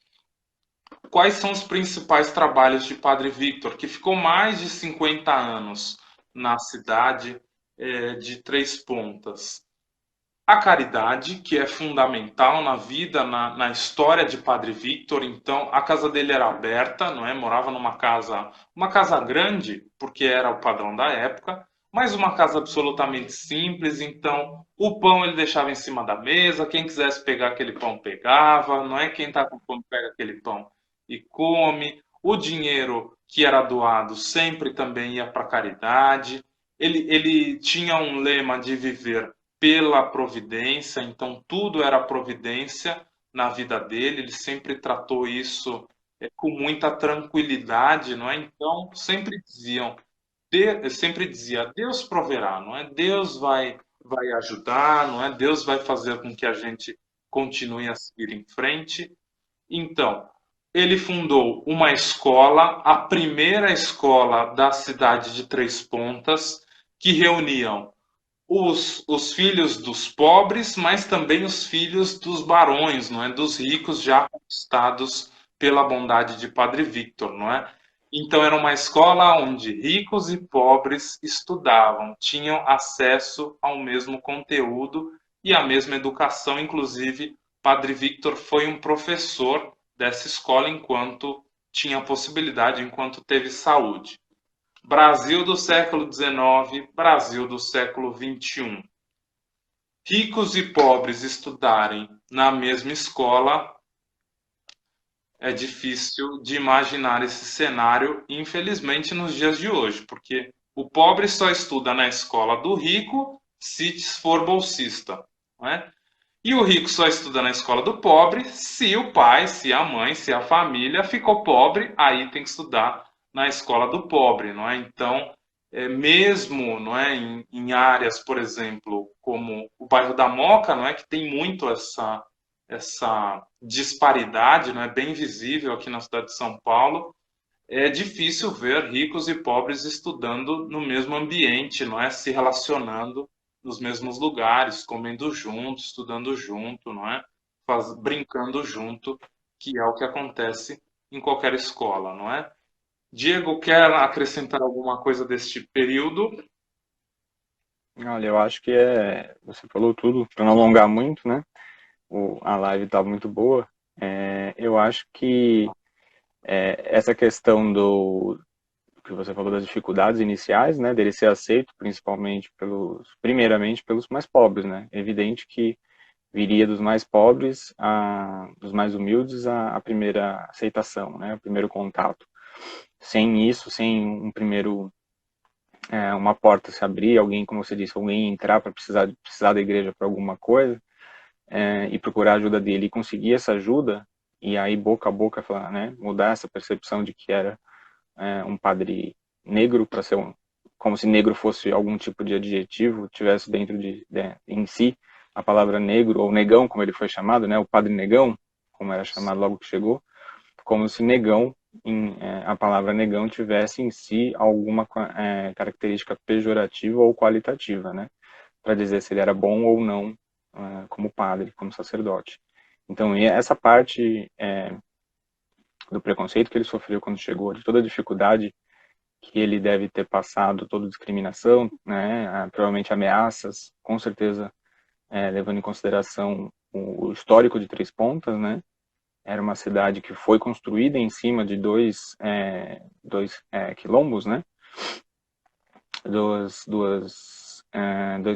Quais são os principais trabalhos de Padre Victor, que ficou mais de 50 anos na cidade de Três Pontas? A caridade, que é fundamental na vida, na história de Padre Victor. Então, a casa dele era aberta, não é? Morava numa casa, uma casa grande, porque era o padrão da época, mas uma casa absolutamente simples. Então, o pão ele deixava em cima da mesa, quem quisesse pegar aquele pão pegava, não é? Quem está com fome pega aquele pão e come. O dinheiro que era doado sempre também ia para caridade. Ele tinha um lema de viver pela providência, então tudo era providência na vida dele, ele sempre tratou isso com muita tranquilidade, não é? Então sempre dizia, Deus proverá, não é? Deus vai ajudar, não é? Deus vai fazer com que a gente continue a seguir em frente. Então, ele fundou uma escola, a primeira escola da cidade de Três Pontas, que reuniam os filhos dos pobres, mas também os filhos dos barões, não é? Dos ricos já conquistados pela bondade de Padre Victor, não é? Então era uma escola onde ricos e pobres estudavam, tinham acesso ao mesmo conteúdo e à mesma educação. Inclusive, Padre Victor foi um professor dessa escola enquanto tinha possibilidade, enquanto teve saúde. Brasil do século XIX, Brasil do século XXI. Ricos e pobres estudarem na mesma escola, é difícil de imaginar esse cenário, infelizmente, nos dias de hoje, porque o pobre só estuda na escola do rico se for bolsista, não é? E o rico só estuda na escola do pobre se o pai, se a mãe, se a família ficou pobre, aí tem que estudar na escola do pobre, não é? Então, mesmo, não é, em áreas, por exemplo, como o bairro da Moca, não é, que tem muito essa disparidade, não é, bem visível aqui na cidade de São Paulo. é difícil ver ricos e pobres estudando no mesmo ambiente, não é? Se relacionando nos mesmos lugares, comendo junto, estudando junto, não é? Brincando junto, que é o que acontece em qualquer escola, não é? Diego, quer acrescentar alguma coisa deste período? Olha, eu acho que você falou tudo, para não alongar muito, né? A live estava muito boa. Eu acho que essa questão do que você falou das dificuldades iniciais, né, dele ser aceito principalmente primeiramente pelos mais pobres, né? É evidente que viria dos mais pobres, dos mais humildes, a primeira aceitação, né? O primeiro contato. Sem isso, sem uma porta se abrir, alguém, como você disse, alguém entrar para precisar da igreja para alguma coisa, e procurar a ajuda dele e conseguir essa ajuda, e aí boca a boca falar, né, mudar essa percepção de que era um padre negro para ser como se negro fosse algum tipo de adjetivo, tivesse dentro em si a palavra negro ou negão, como ele foi chamado, né, o padre negão, como era chamado logo que chegou, como se negão, a palavra negão tivesse em si alguma característica pejorativa ou qualitativa, né, para dizer se ele era bom ou não como padre, como sacerdote. Então, e essa parte do preconceito que ele sofreu quando chegou, de toda a dificuldade que ele deve ter passado, toda discriminação, né, provavelmente ameaças, com certeza, levando em consideração o histórico de Três Pontas, né, era uma cidade que foi construída em cima de dois quilombos, né, dois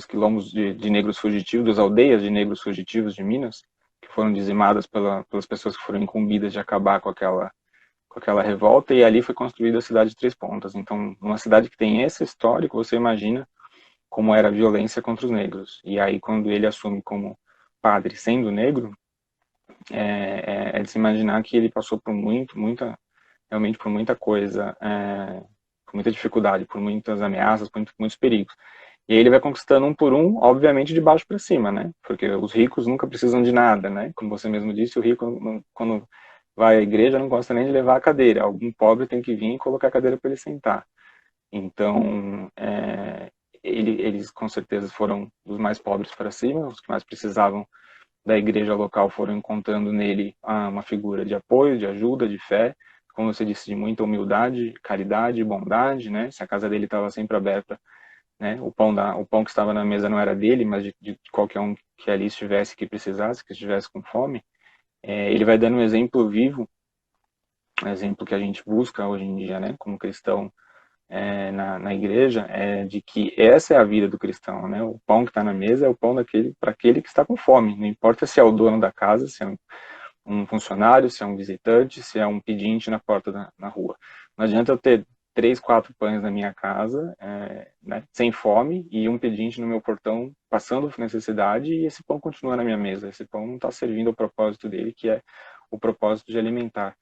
quilombos de negros fugitivos, duas aldeias de negros fugitivos de Minas, que foram dizimadas pelas pessoas que foram incumbidas de acabar com aquela revolta, e ali foi construída a cidade de Três Pontas. Então, uma cidade que tem esse histórico, você imagina como era a violência contra os negros. E aí, quando ele assume como padre sendo negro, é de se imaginar que ele passou por realmente por muita coisa, por muita dificuldade, por muitas ameaças, por muitos perigos. E aí ele vai conquistando um por um, obviamente de baixo para cima, né? Porque os ricos nunca precisam de nada, né? Como você mesmo disse, o rico, quando vai à igreja, não gosta nem de levar a cadeira. Algum pobre tem que vir e colocar a cadeira para ele sentar. Então, eles com certeza foram dos mais pobres para cima, os que mais precisavam da igreja local foram encontrando nele uma figura de apoio, de ajuda, de fé, como você disse, de muita humildade, caridade, bondade, né? Se a casa dele estava sempre aberta, né? O pão que estava na mesa não era dele, mas de qualquer um que ali estivesse, que precisasse, que estivesse com fome. Ele vai dando um exemplo vivo, um exemplo que a gente busca hoje em dia, né? Como cristão na igreja, de que essa é a vida do cristão, né? O pão que está na mesa é o pão para aquele que está com fome. Não importa se é o dono da casa, se é um funcionário, se é um visitante, se é um pedinte na porta na rua. Não adianta eu ter 3, 4 pães na minha casa, né, sem fome, e um pedinte no meu portão passando necessidade, e esse pão continua na minha mesa. Esse pão não está servindo ao propósito dele, que é o propósito de alimentar.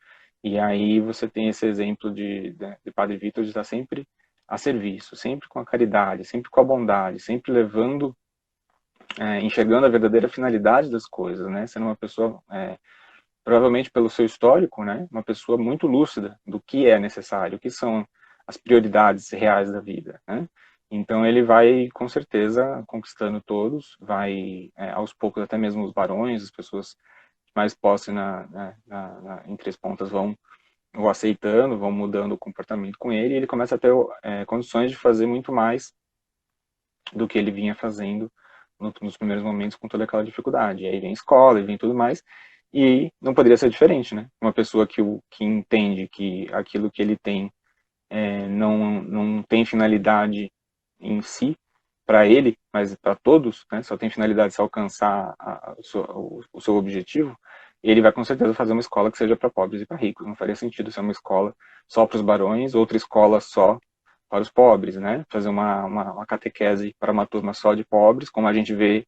E aí você tem esse exemplo de Padre Vitor de estar sempre a serviço, sempre com a caridade, sempre com a bondade, sempre levando, enxergando a verdadeira finalidade das coisas, né? Sendo uma pessoa provavelmente pelo seu histórico, né, uma pessoa muito lúcida do que é necessário, o que são as prioridades reais da vida, né? Então ele vai, com certeza, conquistando todos, vai, aos poucos, até mesmo os barões, as pessoas mais posse em Três Pontas vão o aceitando, vão mudando o comportamento com ele, e ele começa a ter condições de fazer muito mais do que ele vinha fazendo nos primeiros momentos com toda aquela dificuldade. E aí vem escola, e vem tudo mais, e não poderia ser diferente, né? Uma pessoa que entende que aquilo que ele tem não tem finalidade em si, para ele, mas para todos, né? Só tem finalidade de se alcançar o seu objetivo, ele vai com certeza fazer uma escola que seja para pobres e para ricos. Não faria sentido ser uma escola só para os barões, outra escola só para os pobres, né? Fazer uma catequese para uma turma só de pobres, como a gente vê,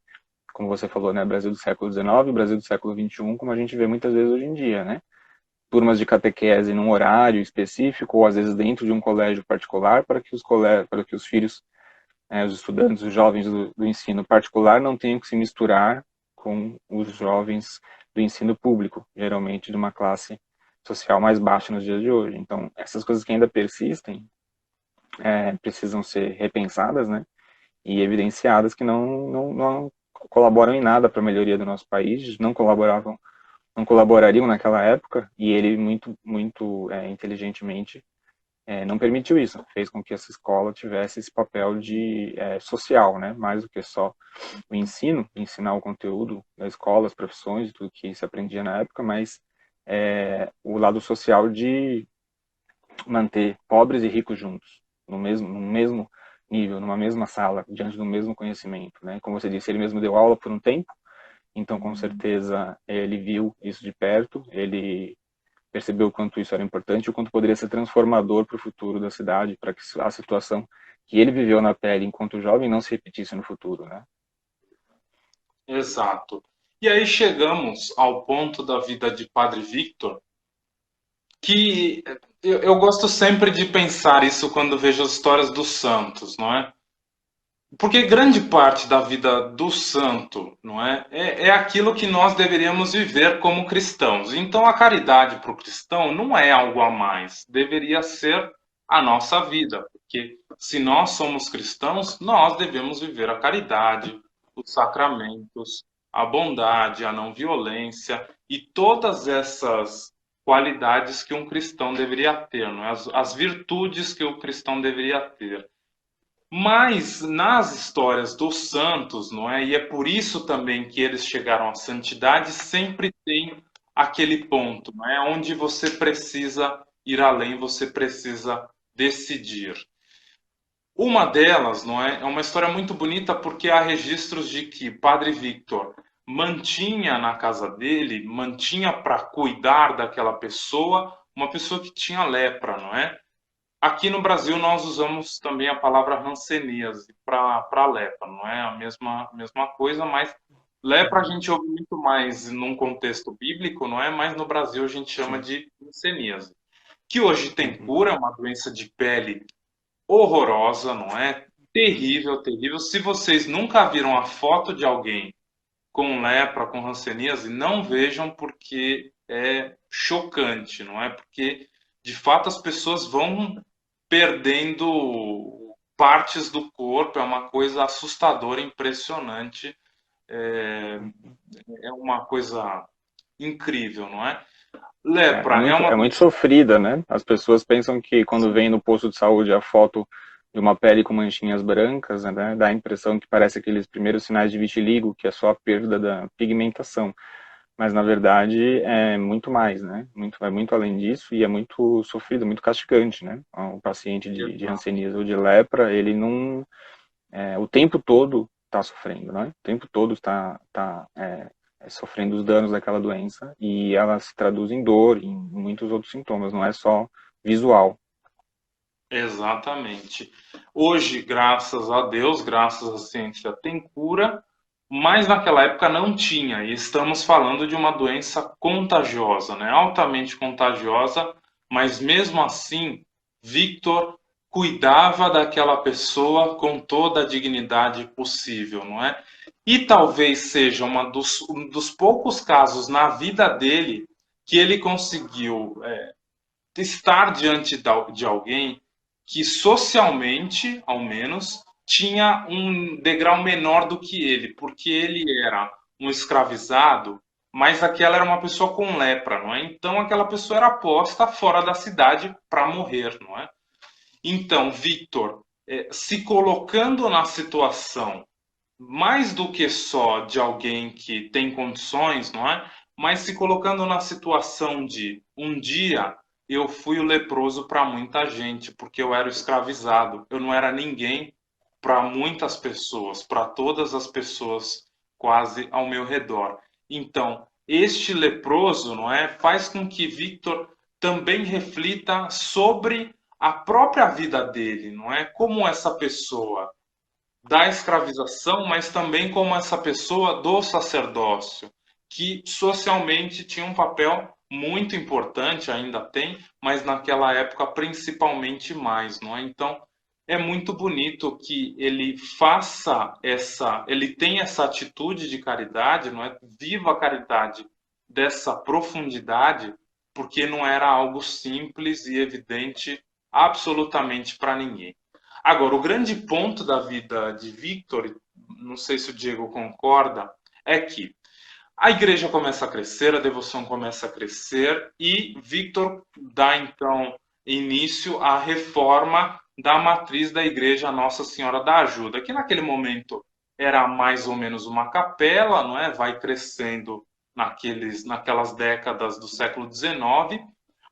como você falou, né? Brasil do século XIX, Brasil do século XXI, como a gente vê muitas vezes hoje em dia, né? Turmas de catequese num horário específico, ou às vezes dentro de um colégio particular, para que os filhos, os estudantes, os jovens do ensino particular não tenham que se misturar com os jovens do ensino público, geralmente de uma classe social mais baixa nos dias de hoje. Então, essas coisas que ainda persistem precisam ser repensadas, né? E evidenciadas que não colaboram em nada para a melhoria do nosso país, não colaborariam naquela época, e ele muito inteligentemente não permitiu isso, fez com que essa escola tivesse esse papel de social, né? Mais do que só o ensino, ensinar o conteúdo da escola, as profissões, tudo que se aprendia na época, mas o lado social de manter pobres e ricos juntos, no mesmo nível, numa mesma sala, diante do mesmo conhecimento, né? Como você disse, ele mesmo deu aula por um tempo, então com certeza ele viu isso de perto, ele percebeu o quanto isso era importante e o quanto poderia ser transformador para o futuro da cidade, para que a situação que ele viveu na pele enquanto jovem não se repetisse no futuro, né? Exato. E aí chegamos ao ponto da vida de Padre Victor, que eu gosto sempre de pensar isso quando vejo as histórias dos santos, não é? Porque grande parte da vida do santo, não é? É aquilo que nós deveríamos viver como cristãos. Então a caridade para o cristão não é algo a mais, deveria ser a nossa vida. Porque se nós somos cristãos, nós devemos viver a caridade, os sacramentos, a bondade, a não violência e todas essas qualidades que um cristão deveria ter, não é? As virtudes que o cristão deveria ter. Mas nas histórias dos santos, não é? E é por isso também que eles chegaram à santidade, sempre tem aquele ponto, não é? Onde você precisa ir além, você precisa decidir. Uma delas, não é? É uma história muito bonita porque há registros de que Padre Victor mantinha na casa dele, mantinha para cuidar daquela pessoa, uma pessoa que tinha lepra, não é? Aqui no Brasil nós usamos também a palavra hanseníase para lepra, não é a mesma coisa, mas lepra a gente ouve muito mais num contexto bíblico, não é? Mas no Brasil a gente chama Sim. de hanseníase, que hoje tem Uhum. cura, é uma doença de pele horrorosa, não é? Terrível, terrível. Se vocês nunca viram a foto de alguém com lepra, com hanseníase, não vejam porque é chocante, não é? Porque de fato as pessoas vão perdendo partes do corpo, é uma coisa assustadora, impressionante, é, é uma coisa incrível, não é? É Lepra é muito, uma é muito sofrida, né? As pessoas pensam que quando vem no posto de saúde a foto de uma pele com manchinhas brancas, né, dá a impressão que parece aqueles primeiros sinais de vitiligo, que é só a perda da pigmentação. Mas na verdade é muito mais, né? Vai muito além disso e é muito sofrido, muito castigante, né? O paciente de hanseníase ou de lepra, ele não, o tempo todo está sofrendo, né? O tempo todo está sofrendo os danos daquela doença e ela se traduz em dor, em muitos outros sintomas, não é só visual. exatamente. Hoje, graças a Deus, graças à ciência, tem cura, mas naquela época não tinha. E estamos falando de uma doença contagiosa, né? Altamente contagiosa, mas mesmo assim, Victor cuidava daquela pessoa com toda a dignidade possível, não é? E talvez seja um dos poucos casos na vida dele que ele conseguiu estar diante de alguém que socialmente, ao menos, tinha um degrau menor do que ele, porque ele era um escravizado, mas aquela era uma pessoa com lepra, não é? Então aquela pessoa era posta fora da cidade para morrer, não é? Então, Victor, se colocando na situação mais do que só de alguém que tem condições, não é? Mas se colocando na situação de um dia eu fui o leproso para muita gente, porque eu era escravizado, eu não era ninguém para muitas pessoas, para todas as pessoas quase ao meu redor. Então, este leproso, não é, faz com que Victor também reflita sobre a própria vida dele, não é? Como essa pessoa da escravização, mas também como essa pessoa do sacerdócio, que socialmente tinha um papel muito importante, ainda tem, mas naquela época principalmente mais, não é? Então, é muito bonito que ele ele tem essa atitude de caridade, não é? Viva a caridade dessa profundidade, porque não era algo simples e evidente absolutamente para ninguém. Agora, o grande ponto da vida de Victor, não sei se o Diego concorda, é que a igreja começa a crescer, a devoção começa a crescer e Victor dá então início à reforma da matriz da igreja Nossa Senhora da Ajuda, que naquele momento era mais ou menos uma capela, não é? Vai crescendo naquelas décadas do século XIX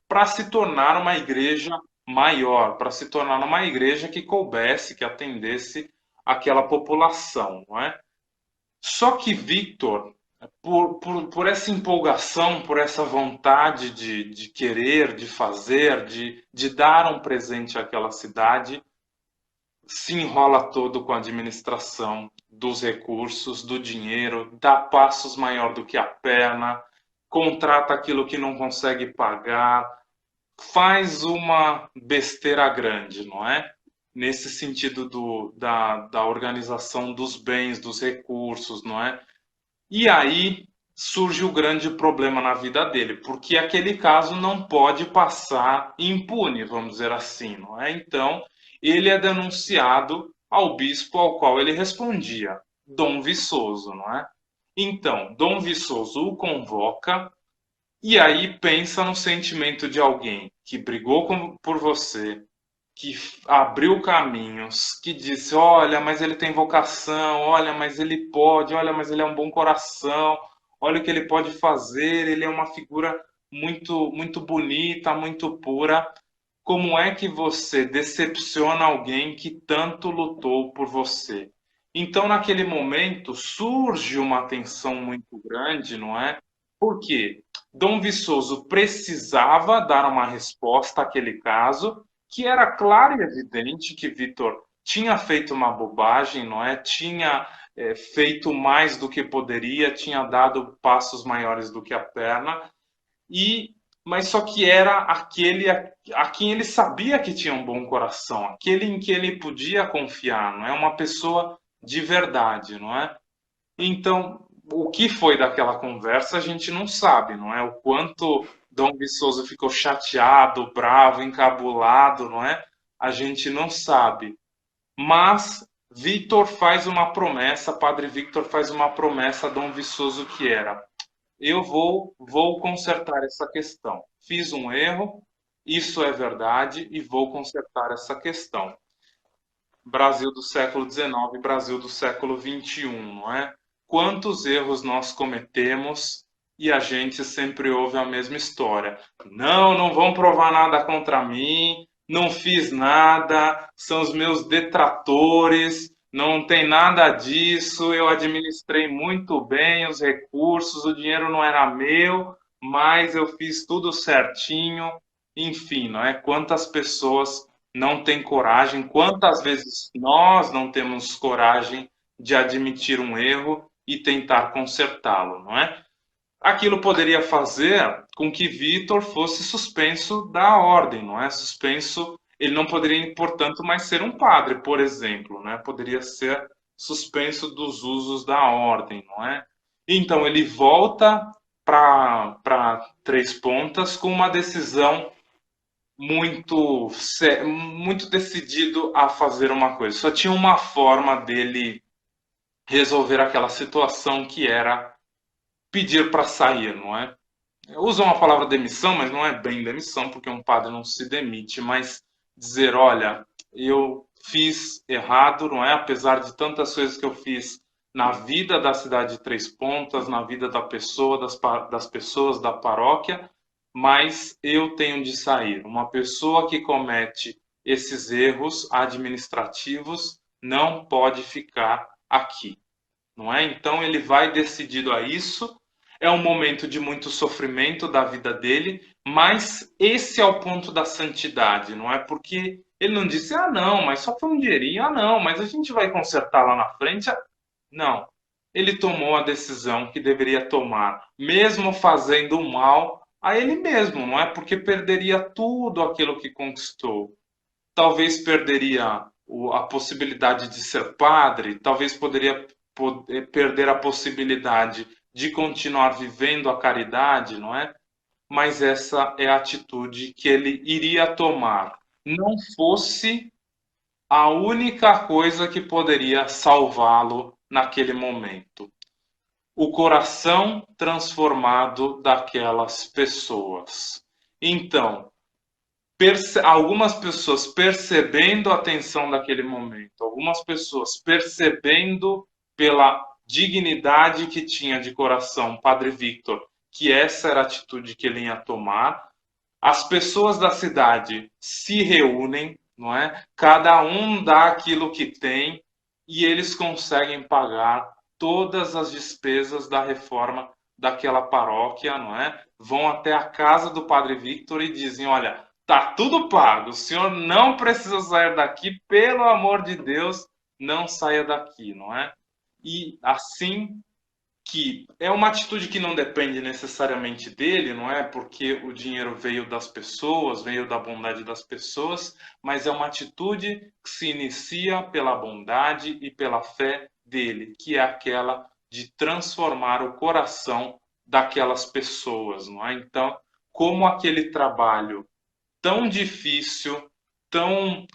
para se tornar uma igreja maior, para se tornar uma igreja que coubesse, que atendesse aquela população, não é? Só que Victor, por essa empolgação, por essa vontade de querer, de fazer, de dar um presente àquela cidade, se enrola todo com a administração dos recursos, do dinheiro, dá passos maior do que a perna, contrata aquilo que não consegue pagar, faz uma besteira grande, não é? Nesse sentido da organização dos bens, dos recursos, não é? E aí surge o grande problema na vida dele, porque aquele caso não pode passar impune, vamos dizer assim, não é? Então, ele é denunciado ao bispo ao qual ele respondia, Dom Viçoso, não é? Então, Dom Viçoso o convoca e aí pensa no sentimento de alguém que brigou por você, que abriu caminhos, que disse: olha, mas ele tem vocação, olha, mas ele pode, olha, mas ele é um bom coração, olha o que ele pode fazer, ele é uma figura muito, muito bonita, muito pura. Como é que você decepciona alguém que tanto lutou por você? Então, naquele momento, surge uma tensão muito grande, não é? Por quê? Dom Viçoso precisava dar uma resposta àquele caso, que era claro e evidente que Vitor tinha feito uma bobagem, não é? Tinha feito mais do que poderia, tinha dado passos maiores do que a perna, e mas só que era aquele a quem ele sabia que tinha um bom coração, aquele em que ele podia confiar, não é? Uma pessoa de verdade, não é? Então, o que foi daquela conversa a gente não sabe, não é? O quanto Dom Viçoso ficou chateado, bravo, encabulado, não é? A gente não sabe. Mas Victor faz uma promessa, Padre Victor faz uma promessa a Dom Viçoso que era: eu vou consertar essa questão. Fiz um erro, isso é verdade e vou consertar essa questão. Brasil do século XIX, Brasil do século XXI, não é? Quantos erros nós cometemos e a gente sempre ouve a mesma história. Não, não vão provar nada contra mim, não fiz nada, são os meus detratores, não tem nada disso, eu administrei muito bem os recursos, o dinheiro não era meu, mas eu fiz tudo certinho. Enfim, não é? Quantas pessoas não têm coragem, quantas vezes nós não temos coragem de admitir um erro e tentar consertá-lo, não é? Aquilo poderia fazer com que Vitor fosse suspenso da ordem, não é? Suspenso, ele não poderia, portanto, mais ser um padre, por exemplo, né? Poderia ser suspenso dos usos da ordem, não é? Então ele volta para Três Pontas com uma decisão muito decidido a fazer uma coisa. Só tinha uma forma dele resolver aquela situação, que era pedir para sair, não é? Usam a palavra demissão, mas não é bem demissão, porque um padre não se demite, mas dizer: olha, eu fiz errado, não é? Apesar de tantas coisas que eu fiz na vida da cidade de Três Pontas, na vida da pessoa, das pessoas da paróquia, mas eu tenho de sair. Uma pessoa que comete esses erros administrativos não pode ficar aqui, não é? Então ele vai decidido a isso. É um momento de muito sofrimento da vida dele, mas esse é o ponto da santidade, não é? Porque ele não disse: ah, não, mas só foi um dinheirinho, ah, não, mas a gente vai consertar lá na frente. Não. Ele tomou a decisão que deveria tomar, mesmo fazendo mal a ele mesmo, não é? Porque perderia tudo aquilo que conquistou. Talvez perderia a possibilidade de ser padre, talvez poderia perder a possibilidade de continuar vivendo a caridade, não é? mas essa é a atitude que ele iria tomar. Não fosse a única coisa que poderia salvá-lo naquele momento. O coração transformado daquelas pessoas. Então, algumas pessoas percebendo a tensão daquele momento, algumas pessoas percebendo pela dignidade que tinha de coração Padre Victor, que essa era a atitude que ele ia tomar. As pessoas da cidade se reúnem, não é? Cada um dá aquilo que tem e eles conseguem pagar todas as despesas da reforma daquela paróquia, não é? Vão até a casa do Padre Victor e dizem: olha, tá tudo pago, o senhor não precisa sair daqui, pelo amor de Deus, não saia daqui, não é? E assim, que é uma atitude que não depende necessariamente dele, não é? Porque o dinheiro veio das pessoas, veio da bondade das pessoas, mas é uma atitude que se inicia pela bondade e pela fé dele, que é aquela de transformar o coração daquelas pessoas, não é? Então, como aquele trabalho tão difícil, tão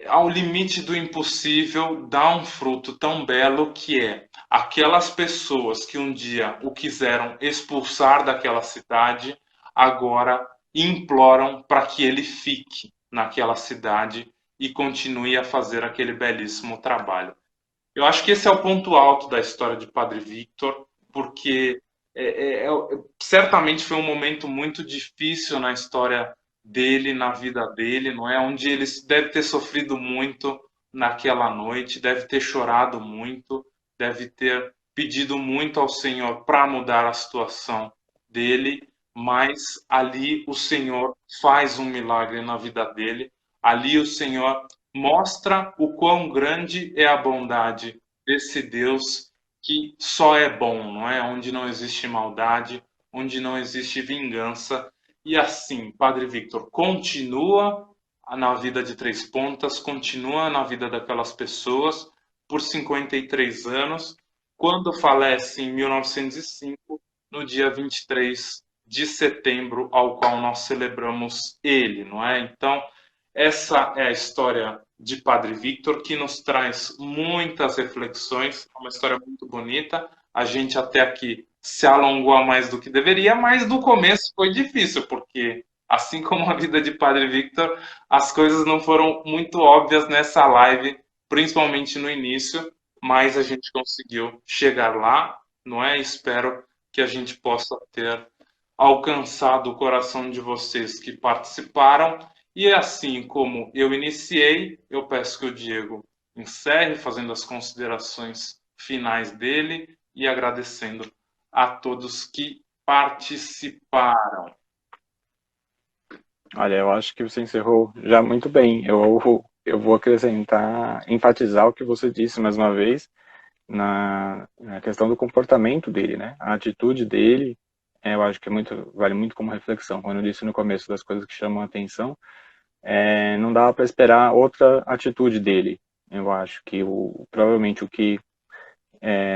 ao limite do impossível, dá um fruto tão belo, que é aquelas pessoas que um dia o quiseram expulsar daquela cidade, agora imploram para que ele fique naquela cidade e continue a fazer aquele belíssimo trabalho. Eu acho que esse é o ponto alto da história de Padre Victor, porque certamente foi um momento muito difícil na história dele, na vida dele, não é? Onde ele deve ter sofrido muito naquela noite, deve ter chorado muito, deve ter pedido muito ao Senhor para mudar a situação dele, mas ali o Senhor faz um milagre na vida dele, ali o Senhor mostra o quão grande é a bondade desse Deus que só é bom, não é? Onde não existe maldade, onde não existe vingança. E assim, Padre Victor continua na vida de Três Pontas, continua na vida daquelas pessoas por 53 anos, quando falece em 1905, no dia 23 de setembro, ao qual nós celebramos ele, não é? Então, essa é a história de Padre Victor, que nos traz muitas reflexões, é uma história muito bonita. A gente até aqui se alongou a mais do que deveria, mas no começo foi difícil, porque assim como a vida de Padre Victor, as coisas não foram muito óbvias nessa live, principalmente no início, mas a gente conseguiu chegar lá, não é? Espero que a gente possa ter alcançado o coração de vocês que participaram. E assim como eu iniciei, eu peço que o Diego encerre fazendo as considerações finais dele e agradecendo a todos que participaram. Olha, eu acho que você encerrou já muito bem. Eu vou acrescentar, enfatizar o que você disse mais uma vez na questão do comportamento dele, né? A atitude dele, eu acho que vale muito como reflexão. Quando eu disse no começo das coisas que chamam a atenção, não dava para esperar outra atitude dele. Eu acho que provavelmente o que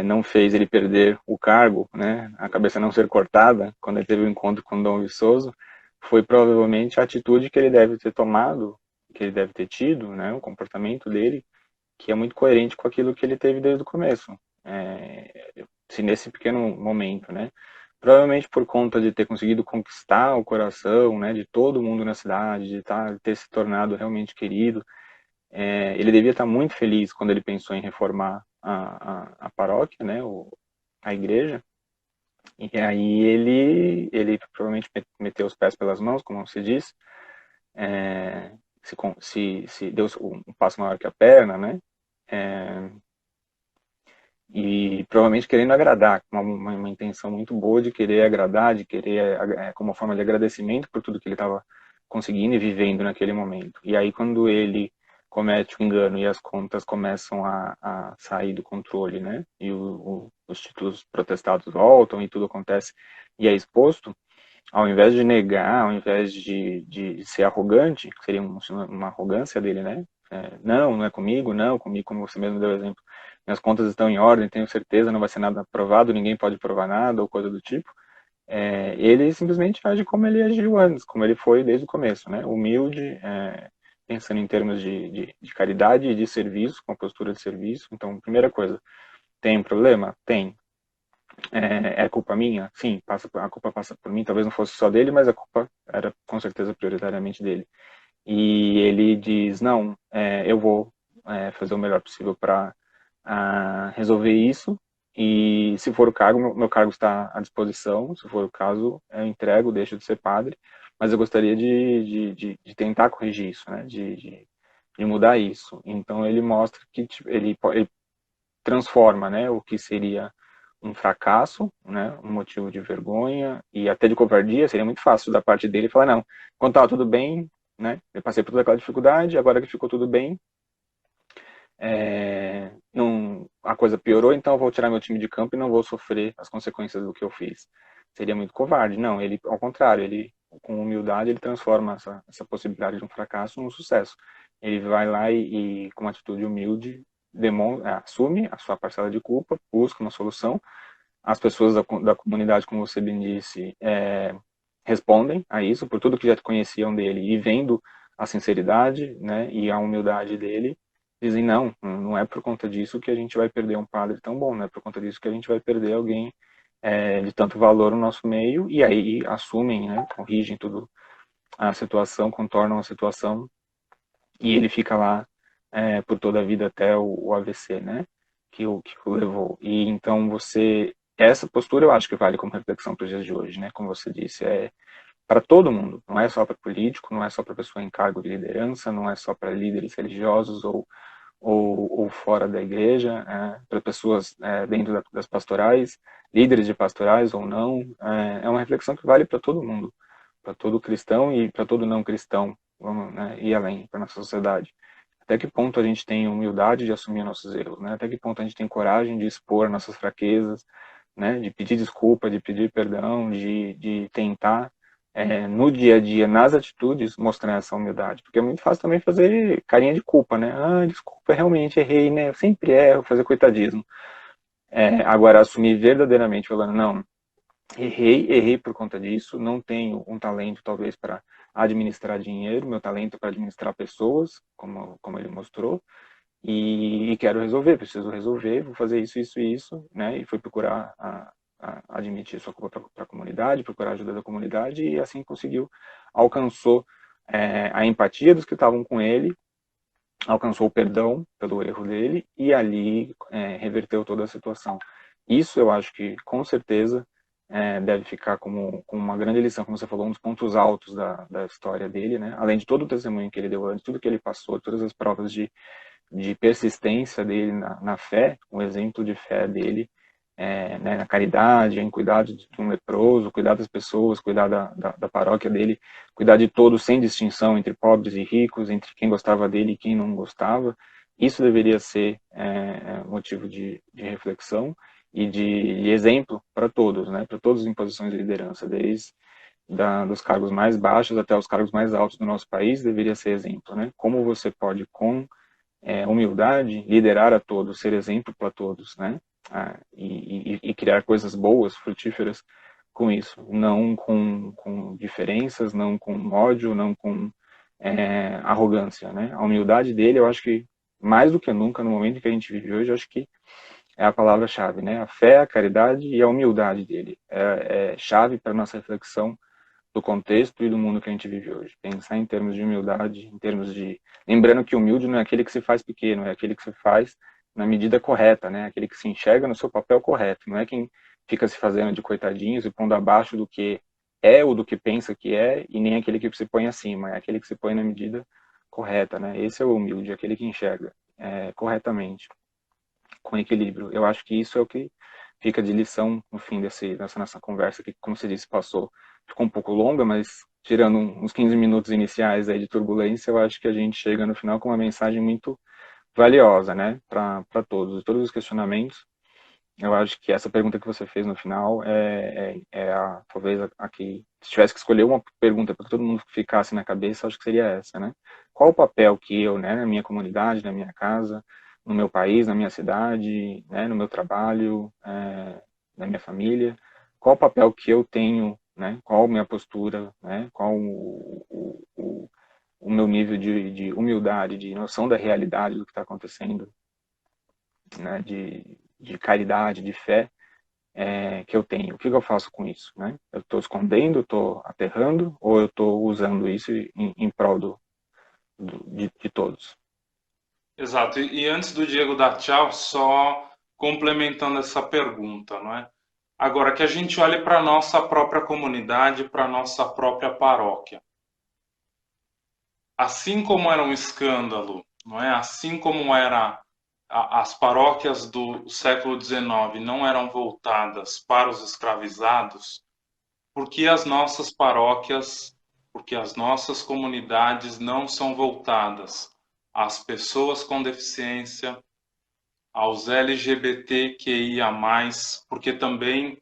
não fez ele perder o cargo, né, a cabeça não ser cortada, quando ele teve o encontro com Dom Viçoso, foi provavelmente a atitude que ele deve ter tomado, que ele deve ter tido, né, o comportamento dele, que é muito coerente com aquilo que ele teve desde o começo. Se nesse pequeno momento, né, provavelmente por conta de ter conseguido conquistar o coração, né, de todo mundo na cidade, ter se tornado realmente querido, ele devia estar muito feliz quando ele pensou em reformar a paróquia, né, a igreja, e aí ele provavelmente meteu os pés pelas mãos, como você disse, se deu um passo maior que a perna, né, e provavelmente querendo agradar, com uma intenção muito boa de querer agradar, de querer, como uma forma de agradecimento por tudo que ele estava conseguindo e vivendo naquele momento. E aí quando ele comete o engano e as contas começam a sair do controle, né, e os títulos protestados voltam e tudo acontece e é exposto, ao invés de negar, ao invés de ser arrogante, que seria uma arrogância dele, né, não é comigo, não, comigo, como você mesmo deu exemplo, minhas contas estão em ordem, tenho certeza, não vai ser nada aprovado, ninguém pode provar nada, ou coisa do tipo. ele simplesmente age como ele agiu antes, como ele foi desde o começo, né? Humilde, pensando em termos de caridade e de serviço, com a postura de serviço. Então, primeira coisa, tem um problema? Tem. É culpa minha? Sim, a culpa passa por mim, talvez não fosse só dele, mas a culpa era com certeza prioritariamente dele. E ele diz, não, eu vou fazer o melhor possível para resolver isso, e se for o caso, meu cargo está à disposição, se for o caso, eu entrego, deixo de ser padre, mas eu gostaria de tentar corrigir isso, né, de mudar isso. Então ele mostra que tipo, ele transforma, né, o que seria um fracasso, né, um motivo de vergonha e até de covardia, seria muito fácil da parte dele falar, não, quando estava tudo bem, né, eu passei por toda aquela dificuldade, agora que ficou tudo bem, não, a coisa piorou, então eu vou tirar meu time de campo e não vou sofrer as consequências do que eu fiz. Seria muito covarde. Não, ele, ao contrário, ele, com humildade, ele transforma essa possibilidade de um fracasso num sucesso. Ele vai lá com uma atitude humilde, assume a sua parcela de culpa, busca uma solução. As pessoas da comunidade, como você bem disse, respondem a isso, por tudo que já conheciam dele e vendo a sinceridade, né, e a humildade dele, dizem, não, não é por conta disso que a gente vai perder um padre tão bom, não é por conta disso que a gente vai perder alguém de tanto valor no nosso meio, e aí assumem, né, corrigem tudo a situação, contornam a situação, e ele fica lá por toda a vida até o AVC, né, que o levou. E então essa postura eu acho que vale como reflexão para os dias de hoje, né, como você disse, para todo mundo, não é só para político, não é só para pessoa em cargo de liderança, não é só para líderes religiosos ou fora da igreja, para pessoas dentro das pastorais, líderes de pastorais ou não, é uma reflexão que vale para todo mundo, para todo cristão e para todo não cristão, vamos, né, ir além para nossa sociedade. Até que ponto a gente tem humildade de assumir nossos erros, né? Até que ponto a gente tem coragem de expor nossas fraquezas, né? De pedir desculpa, de pedir perdão, de tentar no dia a dia, nas atitudes, mostrar essa humildade. Porque é muito fácil também fazer carinha de culpa, né? Ah, desculpa, realmente errei, né? Eu sempre erro, fazer coitadismo. Agora, assumir verdadeiramente, falando, não, errei por conta disso, não tenho um talento, talvez, para administrar dinheiro, meu talento é para administrar pessoas, como ele mostrou, e quero resolver, preciso resolver, vou fazer isso, isso e isso, né? E fui procurar admitir sua culpa para a comunidade, procurar a ajuda da comunidade, e assim conseguiu, alcançou a empatia dos que estavam com ele, alcançou o perdão pelo erro dele, e ali reverteu toda a situação. Isso eu acho que, com certeza, deve ficar como uma grande lição, como você falou, um dos pontos altos da história dele, né? Além de todo o testemunho que ele deu antes, tudo que ele passou, todas as provas de persistência dele na fé, o exemplo de fé dele, né, na caridade, em cuidar de um leproso, cuidar das pessoas, cuidar da paróquia dele, cuidar de todos sem distinção entre pobres e ricos, entre quem gostava dele e quem não gostava. Isso deveria ser motivo de reflexão e de exemplo para todos, né, para todos em posições de liderança, desde dos cargos mais baixos até os cargos mais altos do nosso país, deveria ser exemplo, né? Como você pode, com humildade, liderar a todos, ser exemplo para todos, né? E criar coisas boas, frutíferas com isso, não com diferenças, não com ódio, não com arrogância, né? A humildade dele, eu acho que mais do que nunca no momento que a gente vive hoje, eu acho que é a palavra-chave, né? A fé, a caridade e a humildade dele é chave para nossa reflexão do contexto e do mundo que a gente vive hoje. Pensar em termos de humildade, em termos de... Lembrando que humilde não é aquele que se faz pequeno, é aquele que se faz na medida correta, né? Aquele que se enxerga no seu papel correto. Não é quem fica se fazendo de coitadinhos e pondo abaixo do que é ou do que pensa que é, e nem aquele que se põe acima, é aquele que se põe na medida correta, né? Esse é o humilde, aquele que enxerga corretamente, com equilíbrio. Eu acho que isso é o que fica de lição no fim dessa nossa conversa, que, como você disse, ficou um pouco longa, mas tirando uns 15 minutos iniciais aí de turbulência, eu acho que a gente chega no final com uma mensagem muito valiosa, né, para todos os questionamentos. Eu acho que essa pergunta que você fez no final talvez a que, se tivesse que escolher uma pergunta para que todo mundo ficasse na cabeça, acho que seria essa, né? Qual o papel que eu, né, na minha comunidade, na minha casa, no meu país, na minha cidade, né, no meu trabalho, na minha família, qual o papel que eu tenho, né? Qual a minha postura, né? Qual o meu nível de humildade, de noção da realidade do que está acontecendo, né? De caridade, de fé, que eu tenho. O que eu faço com isso, né? Eu estou escondendo, estou aterrando, ou eu estou usando isso em prol de todos? Exato. E antes do Diego dar tchau, só complementando essa pergunta, não é? Agora, que a gente olhe para a nossa própria comunidade, para a nossa própria paróquia. Assim como era um escândalo, não é? Assim como as paróquias do século XIX não eram voltadas para os escravizados, porque as nossas paróquias, porque as nossas comunidades não são voltadas às pessoas com deficiência, aos LGBTQIA+, porque também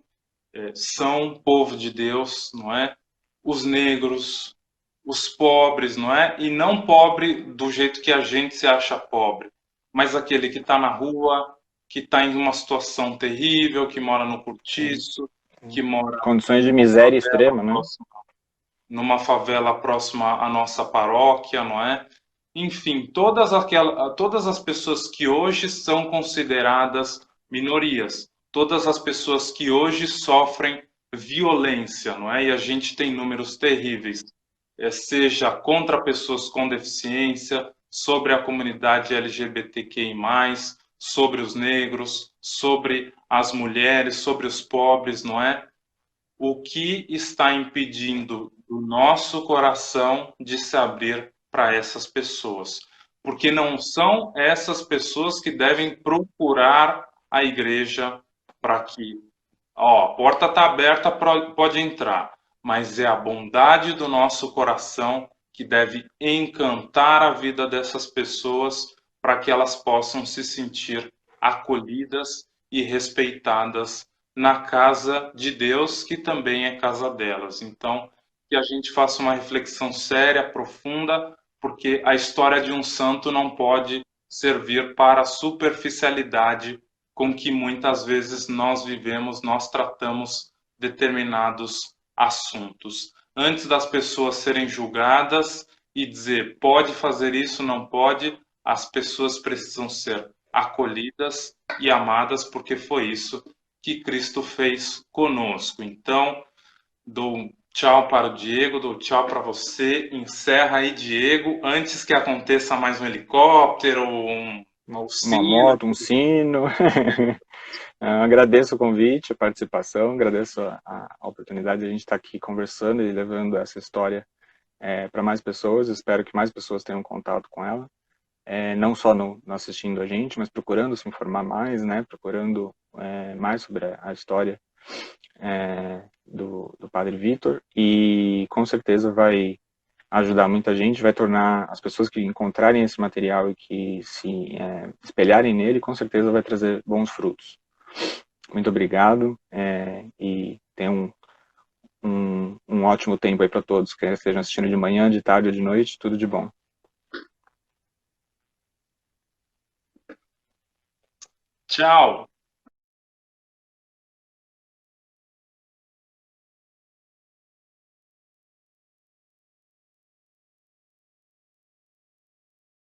são povo de Deus, não é? Os negros, os pobres, não é? E não pobre do jeito que a gente se acha pobre, mas aquele que está na rua, que está em uma situação terrível, que mora no Sim, cortiço, sim. que mora Condições de numa miséria favela extrema, né? próxima, numa favela próxima à nossa paróquia, não é? Enfim, todas as pessoas que hoje são consideradas minorias, todas as pessoas que hoje sofrem violência, não é? E a gente tem números terríveis, seja contra pessoas com deficiência, sobre a comunidade LGBTQI+, sobre os negros, sobre as mulheres, sobre os pobres, não é? O que está impedindo o nosso coração de se abrir para essas pessoas? Porque não são essas pessoas que devem procurar a igreja para que, ó, a porta está aberta, pode entrar, mas é a bondade do nosso coração que deve encantar a vida dessas pessoas para que elas possam se sentir acolhidas e respeitadas na casa de Deus, que também é casa delas. Então, que a gente faça uma reflexão séria, profunda, porque a história de um santo não pode servir para a superficialidade com que muitas vezes nós vivemos, nós tratamos determinados assuntos. Antes das pessoas serem julgadas e dizer pode fazer isso, não pode, as pessoas precisam ser acolhidas e amadas, porque foi isso que Cristo fez conosco. Então, dou tchau para o Diego, dou tchau para você. Encerra aí, Diego, antes que aconteça mais um helicóptero, uma Uma oficina. moto, um sino. Agradeço o convite, a participação, agradeço a oportunidade de a gente estar aqui conversando e levando essa história para mais pessoas. Espero que mais pessoas tenham contato com ela. Não só no assistindo a gente, mas procurando se informar mais, né? Procurando mais sobre a história do Padre Vitor, e com certeza vai ajudar muita gente, vai tornar as pessoas que encontrarem esse material e que se espelharem nele, com certeza vai trazer bons frutos. Muito obrigado e tenham um ótimo tempo aí para todos, quer estejam assistindo de manhã, de tarde ou de noite, tudo de bom. Tchau!